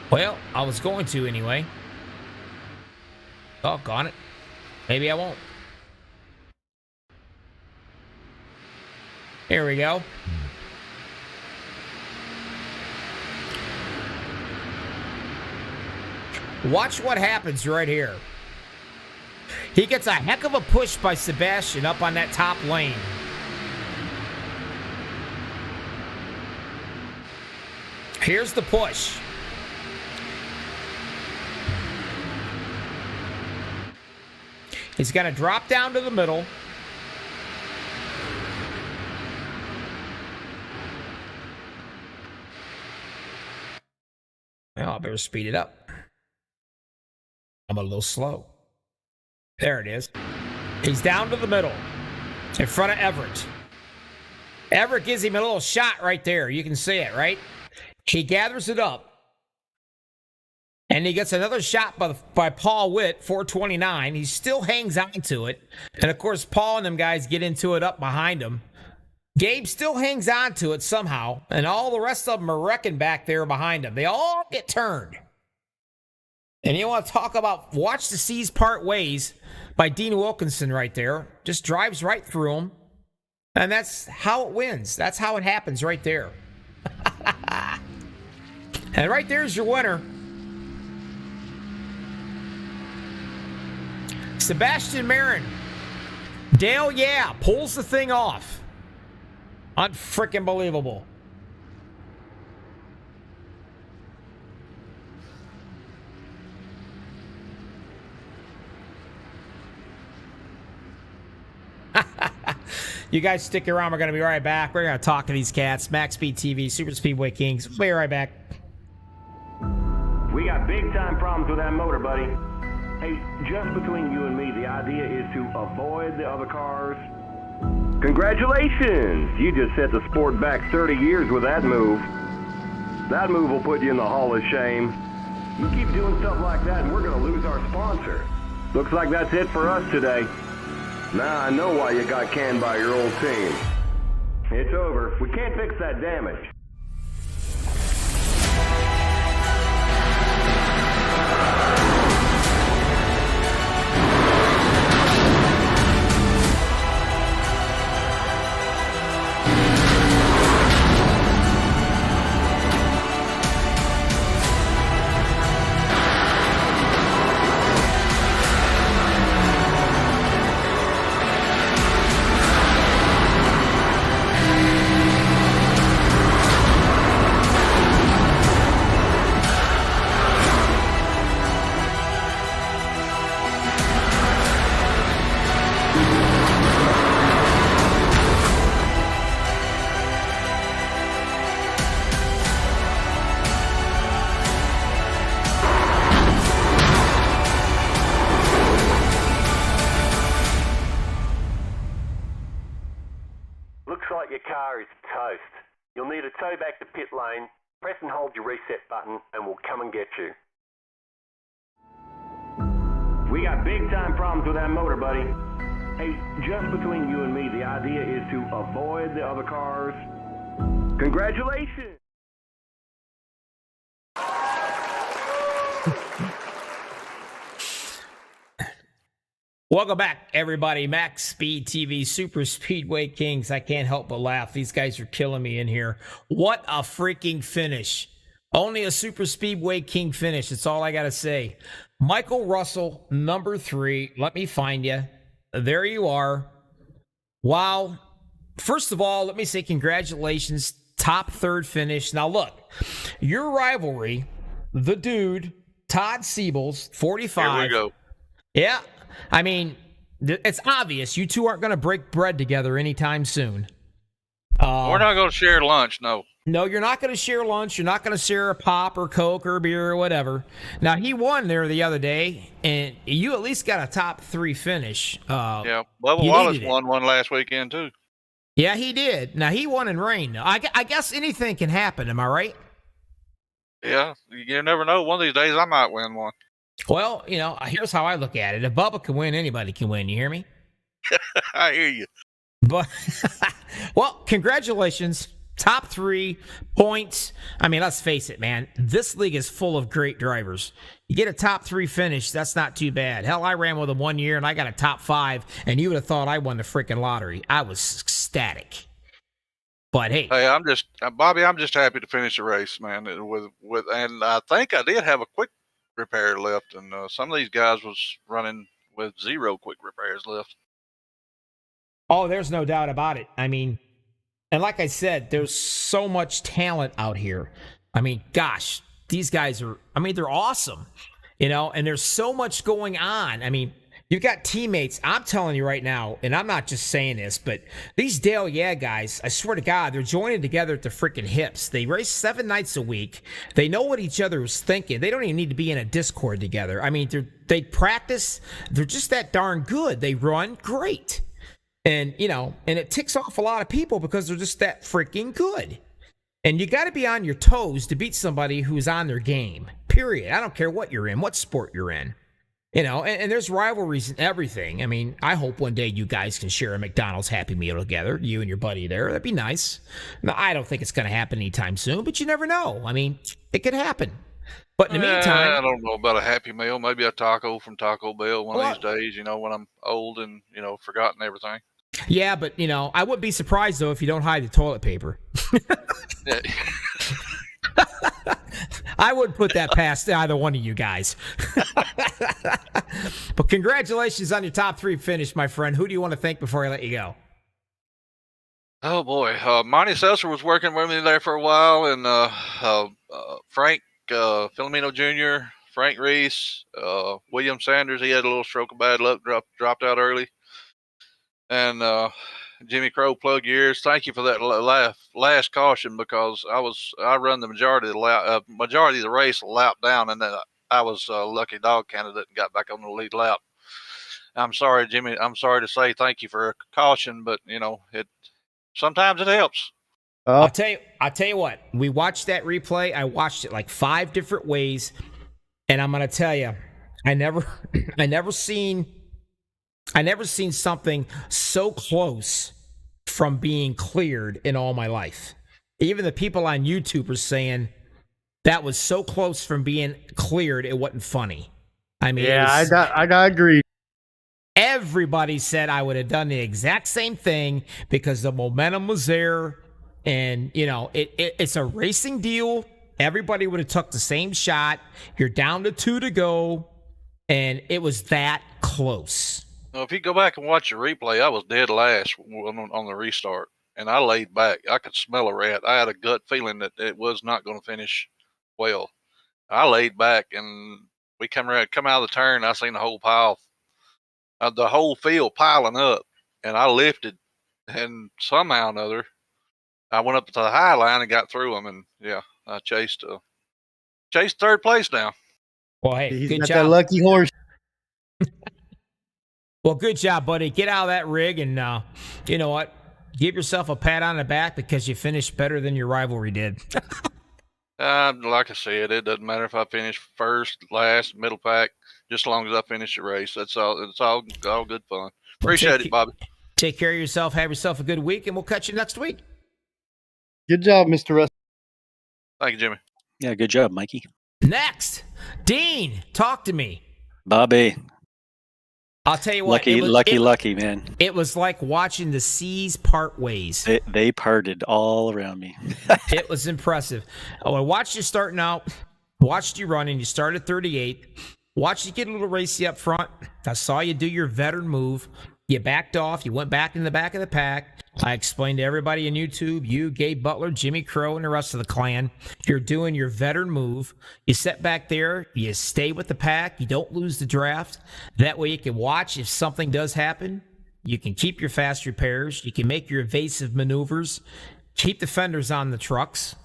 Well, I was going to anyway. Doggone it. Maybe I won't. Here we go. Watch what happens right here. He gets a heck of a push by Sebastian up on that top lane. Here's the push. He's going to drop down to the middle. Well, I better speed it up. I'm a little slow. There it is. He's down to the middle in front of Everett. Everett gives him a little shot right there. You can see it, right? He gathers it up. And he gets another shot by Paul Witt, 429. He still hangs on to it. And, of course, Paul and them guys get into it up behind him. Gabe still hangs on to it somehow. And all the rest of them are wrecking back there behind him. They all get turned. And you want to talk about watch the seas part ways by Dean Wilkinson right there. Just drives right through him. And that's how it wins. That's how it happens right there. And right there's your winner. Sebastian Marin. Dale, yeah, pulls the thing off. Unfreaking believable. You guys stick around. We're going to be right back. We're going to talk to these cats. MaxspeedTV, Super Speedway Kings. We'll be right back. We got big time problems with that motor, buddy. Hey, just between you and me, the idea is to avoid the other cars. Congratulations! You just set the sport back 30 years with that move. That move will put you in the Hall of Shame. You keep doing stuff like that and we're going to lose our sponsor. Looks like that's it for us today. Now I know why you got canned by your old team. It's over. We can't fix that damage. Looks like your car is toast. You'll need a tow back to pit lane. Press and hold your reset button and we'll come and get you. We got big time problems with that motor, buddy. Hey, just between you and me, the idea is to avoid the other cars. Congratulations! Welcome back, everybody. MaxspeedTV Super Speedway Kings. I can't help but laugh. These guys are killing me in here. What a freaking finish. Only a Super Speedway King finish. That's all I got to say. Michael Russell, number 3. Let me find you. There you are. Wow. First of all, let me say congratulations. Top 3rd finish. Now, look, your rivalry, the dude, Todd Siebels, 45. Here we go. Yeah. I mean, it's obvious you two aren't going to break bread together anytime soon. We're not going to share lunch, no. No, you're not going to share lunch. You're not going to share a pop or Coke or beer or whatever. Now, he won there the other day, and you at least got a top 3 finish. Yeah, Bubba you Wallace needed it. won one last weekend, too. Yeah, he did. Now, he won in rain. I guess anything can happen. Am I right? Yeah, you never know. One of these days I might win one. Well, you know, here's how I look at it. If Bubba can win, anybody can win. You hear me? I hear you. But, well, congratulations. Top 3 points. I mean, let's face it, man. This league is full of great drivers. You get a top 3 finish, that's not too bad. Hell, I ran with him 1 year, and I got a top 5, and you would have thought I won the freaking lottery. I was ecstatic. But, hey. Hey, Bobby, I'm just happy to finish the race, man. And I think I did have a quick repair left, and some of these guys was running with 0 quick repairs left. Oh, there's no doubt about it. I mean, and like I said, there's so much talent out here. I mean, gosh, these guys are, I mean, they're awesome, you know, and there's so much going on. I mean, you've got teammates. I'm telling you right now, and I'm not just saying this, but these Dale guys, I swear to God, they're joining together at the freaking hips. They race 7 nights a week. They know what each other is thinking. They don't even need to be in a Discord together. I mean, they practice. They're just that darn good. They run great. And, you know, and it ticks off a lot of people because they're just that freaking good. And you got to be on your toes to beat somebody who's on their game, period. I don't care what you're in, what sport you're in. You know, and there's rivalries and everything. I mean, I hope one day you guys can share a McDonald's Happy Meal together, you and your buddy there. That'd be nice. Now, I don't think it's going to happen anytime soon, but you never know. I mean, it could happen. But in the meantime, I don't know about a Happy Meal. Maybe a taco from Taco Bell one of these days, you know, when I'm old and, you know, forgotten everything. Yeah, but, you know, I wouldn't be surprised, though, if you don't hide the toilet paper. Yeah. I wouldn't put that past either one of you guys. But congratulations on your top 3 finish, my friend. Who do you want to thank before I let you go? Oh boy, Monty Seltzer was working with me there for a while, and Frank Filomeno Jr., Frank Reese, William Sanders. He had a little stroke of bad luck, dropped out early, and Jimmy Crow, plug your ears. Thank you for that last caution, because I run the majority of the race a lap down, and then I was a lucky dog candidate and got back on the lead lap. I'm sorry, Jimmy. I'm sorry to say thank you for a caution, but sometimes it helps. I'll tell you what. We watched that replay. I watched it like 5 different ways, and I'm gonna tell you, I never seen something so close from being cleared in all my life. Even the people on YouTube are saying that was so close from being cleared, it wasn't funny. I mean, yeah, I got agreed. Everybody said I would have done the exact same thing because the momentum was there, and it's a racing deal. Everybody would have took the same shot. You're down to 2 to go, and it was that close. Well, if you go back and watch the replay, I was dead last on the restart, and I laid back. I could smell a rat. I had a gut feeling that it was not going to finish well. I laid back, and we come out of the turn. I seen the whole pile. The whole field piling up, and I lifted, and somehow or another, I went up to the high line and got through them, and yeah, I chased 3rd place now. Well, hey, He's good got job. that lucky horse. Well, good job, buddy. Get out of that rig, and you know what? Give yourself a pat on the back because you finished better than your rivalry did. Like I said, it doesn't matter if I finish first, last, middle pack, just as long as I finish the race. That's all. It's all good fun. Appreciate it, Bobby. Take care of yourself. Have yourself a good week, and we'll catch you next week. Good job, Mr. Russ. Thank you, Jimmy. Yeah, good job, Mikey. Next, Dean, talk to me. Bobby. I'll tell you what. Lucky, man. It was like watching the seas part ways. They parted all around me. It was impressive. Oh, I watched you starting out, watched you running. You started 38. Watched you get a little racy up front. I saw you do your veteran move. You backed off. You went back in the back of the pack. I explained to everybody on YouTube, you, Gabe Butler, Jimmy Crow, and the rest of the clan, you're doing your veteran move. You sit back there. You stay with the pack. You don't lose the draft. That way you can watch if something does happen. You can keep your fast repairs. You can make your evasive maneuvers. Keep the fenders on the trucks.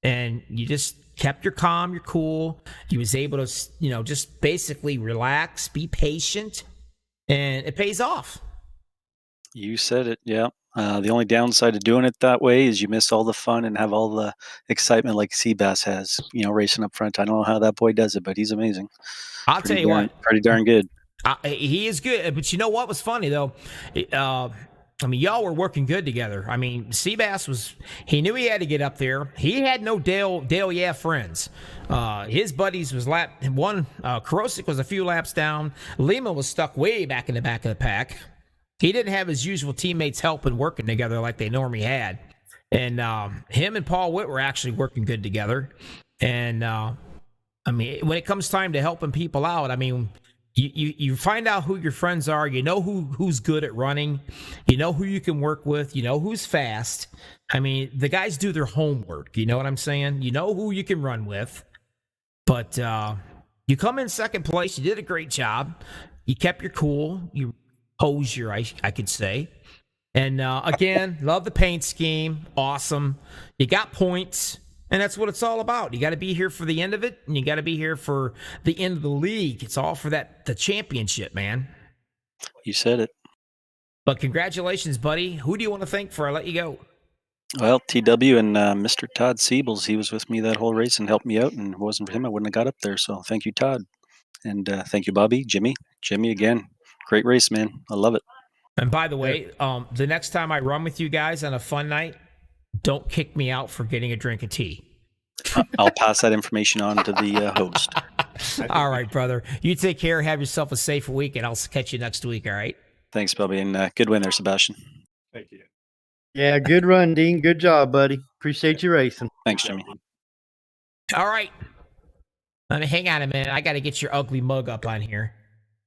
And you just kept your calm, your cool. You was able to, just basically relax, be patient, and it pays off. You said it, yeah. The only downside to doing it that way is you miss all the fun and have all the excitement like Seabass has, racing up front. I don't know how that boy does it, but he's amazing. I'll tell you what. Pretty darn good. He is good. But you know what was funny, though? Y'all were working good together. Seabass he knew he had to get up there. He had no Dale friends. His buddies was Karosik was a few laps down. Lima was stuck way back in the back of the pack. He didn't have his usual teammates helping working together like they normally had. And him and Paul Witt were actually working good together. And, when it comes time to helping people out, you find out who your friends are. You know who's good at running. You know who you can work with. You know who's fast. The guys do their homework. You know what I'm saying? You know who you can run with. But you come in second place. You did a great job. You kept your cool. You hosier, I could say. And again, love the paint scheme. Awesome. You got points. And that's what it's all about. You got to be here for the end of it, and you got to be here for the end of the league. It's all for the championship, man. You said it. But congratulations, buddy. Who do you want to thank before I let you go? Well, TW and Mr. Todd Siebels, he was with me that whole race and helped me out, and if it wasn't for him, I wouldn't have got up there. So thank you, Todd. And thank you, Bobby, Jimmy again. Great race, man. I love it. And by the way, the next time I run with you guys on a fun night, don't kick me out for getting a drink of tea. I'll pass that information on to the host. All right, brother. You take care. Have yourself a safe week, and I'll catch you next week, all right? Thanks, Bobby, and good win there, Sebastian. Thank you. Yeah, good run, Dean. Good job, buddy. Appreciate you racing. Thanks, Jimmy. All right. Let me hang on a minute. I got to get your ugly mug up on here.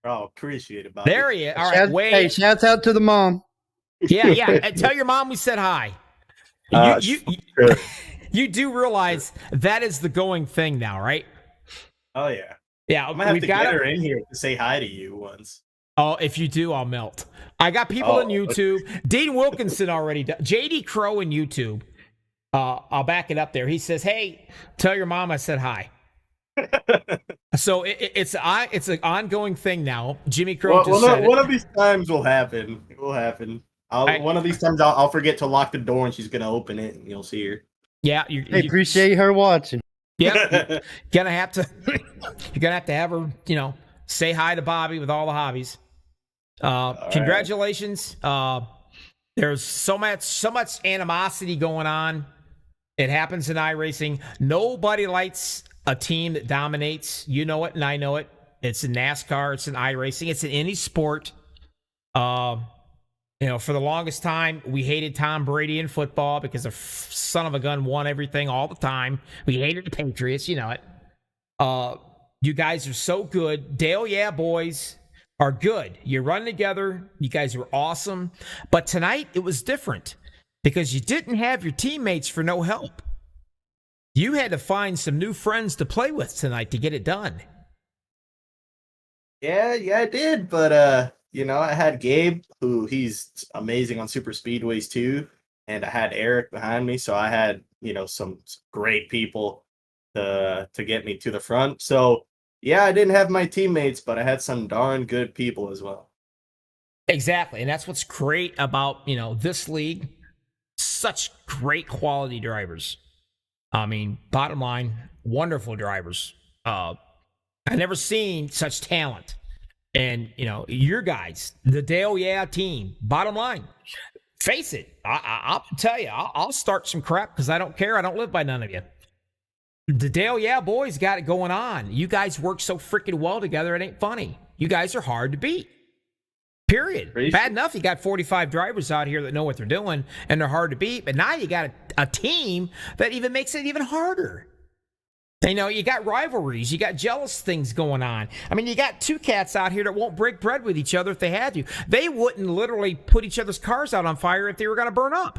Oh, appreciate it, Bobby. There he is. All right, wait. Hey, shouts out to the mom. Yeah. And tell your mom we said hi. You do realize that is the going thing now, right? Oh yeah. Yeah, I'm gonna have to get her in here to say hi to you once. Oh, if you do, I'll melt. I got people in YouTube. Okay. Dean Wilkinson already does. JD Crow in YouTube. I'll back it up there. He says, "Hey, tell your mom I said hi." So it's an ongoing thing now. Jimmy Crow just said one of these times will happen. It will happen. One of these times I'll forget to lock the door and she's gonna open it and you'll see her. Yeah, I appreciate her watching. Yep, you're gonna have to have her, say hi to Bobby with all the hobbies. Congratulations. There's so much animosity going on. It happens in iRacing. Nobody likes a team that dominates. You know it, and I know it. It's in NASCAR. It's in iRacing. It's in any sport. For the longest time, we hated Tom Brady in football because the son of a gun won everything all the time. We hated the Patriots. You know it. You guys are so good. Dale, yeah, boys are good. You run together. You guys were awesome. But tonight, it was different because you didn't have your teammates for no help. You had to find some new friends to play with tonight to get it done. Yeah, I did. But, I had Gabe, who he's amazing on super speedways too. And I had Eric behind me. So I had, some great people to get me to the front. So, yeah, I didn't have my teammates, but I had some darn good people as well. Exactly. And that's what's great about, this league. Such great quality drivers. I mean, bottom line, wonderful drivers. I've never seen such talent. And, your guys, the Dale Yeah team, bottom line, face it. I'll tell you, I'll start some crap because I don't care. I don't live by none of you. The Dale Yeah boys got it going on. You guys work so freaking well together, it ain't funny. You guys are hard to beat. Period. Crazy. Bad enough you got 45 drivers out here that know what they're doing and they're hard to beat, but now you got a team that even makes it even harder. You got rivalries, you got jealous things going on. I mean, you got two cats out here that won't break bread with each other if they had to. They wouldn't literally put each other's cars out on fire if they were going to burn up.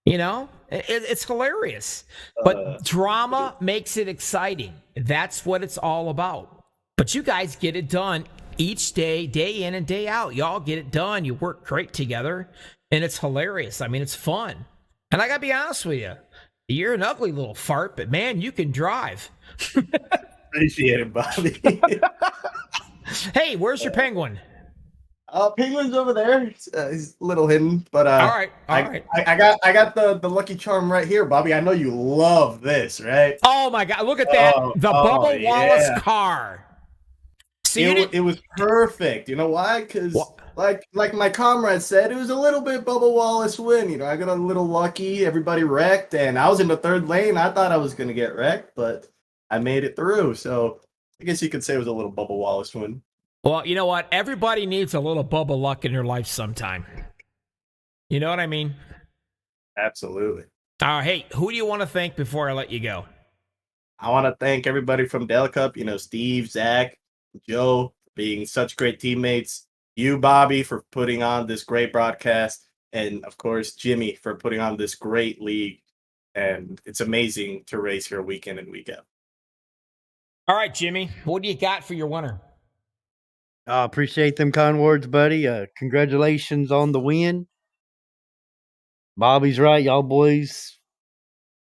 It's hilarious. But drama makes it exciting. That's what it's all about. But you guys get it done. Each day, day in and day out, y'all get it done. You work great together, and it's hilarious. I mean, it's fun. And I got to be honest with you. You're an ugly little fart, but, man, you can drive. Appreciate it, Bobby. Hey, where's your penguin? Penguin's over there. He's a little hidden, but all right. I got the Lucky Charm right here, Bobby. I know you love this, right? Oh, my God. Look at that. The Bubba Wallace car. It was perfect. You know why? Because like my comrade said, it was a little bit Bubba Wallace win. I got a little lucky. Everybody wrecked, and I was in the third lane. I thought I was going to get wrecked, but I made it through. So I guess you could say it was a little Bubba Wallace win. Well, you know what? Everybody needs a little Bubba luck in their life sometime. You know what I mean? Absolutely. Hey, who do you want to thank before I let you go? I want to thank everybody from Del Cup, Steve, Zach, Joe, for being such great teammates. You, Bobby, for putting on this great broadcast. And, of course, Jimmy for putting on this great league. And it's amazing to race here week in and week out. All right, Jimmy, what do you got for your winner? I appreciate them kind words, buddy. Congratulations on the win. Bobby's right. Y'all boys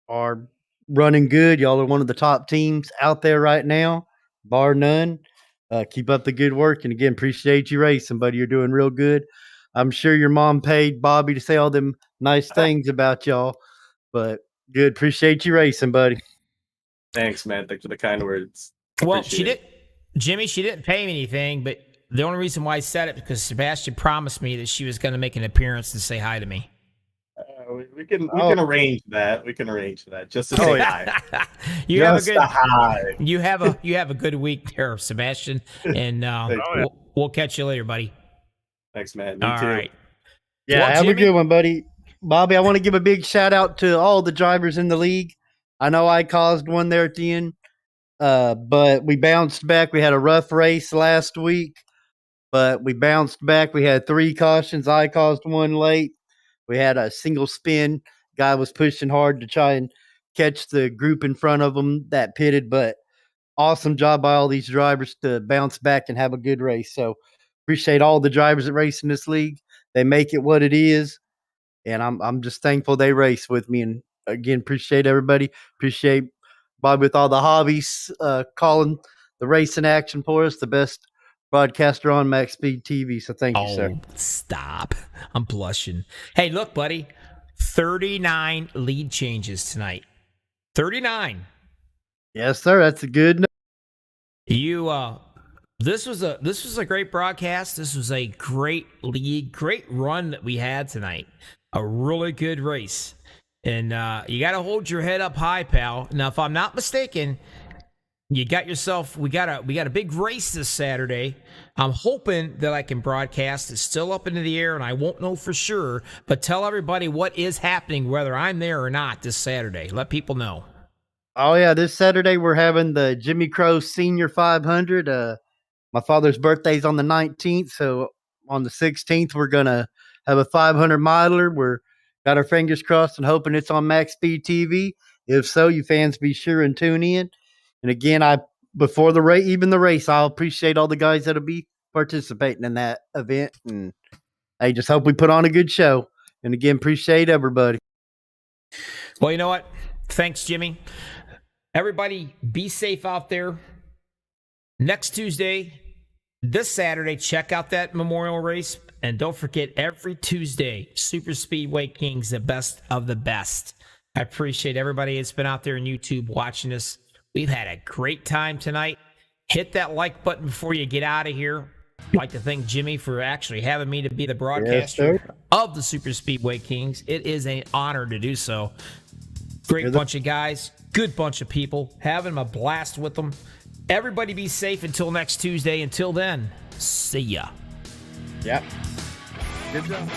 are running good. Y'all are one of the top teams out there right now, bar none. Keep up the good work. And again, appreciate you racing, buddy. You're doing real good. I'm sure your mom paid Bobby to say all them nice things about y'all, but good. Appreciate you racing, buddy. Thanks, man. Thanks for the kind words. Well, Jimmy, she didn't pay me anything, but the only reason why I said it because Sebastian promised me that she was going to make an appearance to say hi to me. We can arrange that. We can arrange that just to say hi. You have a good week there, Sebastian, and we'll catch you later, buddy. Thanks, man. You all too. right. Yeah, have a good one, buddy. Bobby, I want to give a big shout out to all the drivers in the league. I know I caused one there at the end, but we bounced back. We had a rough race last week, but we bounced back. We had 3 cautions. I caused one late. We had a single spin. Guy was pushing hard to try and catch the group in front of him that pitted, but awesome job by all these drivers to bounce back and have a good race. So appreciate all the drivers that race in this league. They make it what it is, and I'm just thankful they race with me. And again, appreciate everybody. Appreciate Bob with all the hobbies, calling the racing action for us. The best broadcaster on Max Speed TV. So thank you, sir. Stop. I'm blushing. Hey, look, buddy. 39 lead changes tonight. 39. Yes, sir. That's a good. This was a great broadcast. This was a great league, great run that we had tonight. A really good race. And you got to hold your head up high, pal. Now, if I'm not mistaken, you got yourself. We got a big race this Saturday. I'm hoping that I can broadcast. It's still up into the air, and I won't know for sure. But tell everybody what is happening, whether I'm there or not, this Saturday. Let people know. Oh yeah, this Saturday we're having the Jimmy Crow Senior 500. My father's birthday's on the 19th, so on the 16th we're gonna have a 500 miler. We're got our fingers crossed and hoping it's on Max Speed TV. If so, you fans be sure and tune in. And again, before the race, even the race, I'll appreciate all the guys that'll be participating in that event. And I just hope we put on a good show. And again, appreciate everybody. Well, you know what? Thanks, Jimmy. Everybody, be safe out there. Next Tuesday, this Saturday, check out that memorial race. And don't forget, every Tuesday, Super Speedway Kings, the best of the best. I appreciate everybody that's been out there on YouTube watching us. We've had a great time tonight. Hit that like button before you get out of here. I'd like to thank Jimmy for actually having me to be the broadcaster of the Super Speedway Kings. It is an honor to do so. Great bunch of guys, good bunch of people, having a blast with them. Everybody be safe until next Tuesday. Until then, see ya. Yep. Good job.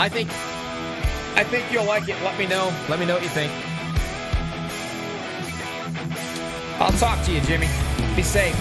I think you'll like it. Let me know. Let me know what you think. I'll talk to you, Jimmy. Be safe.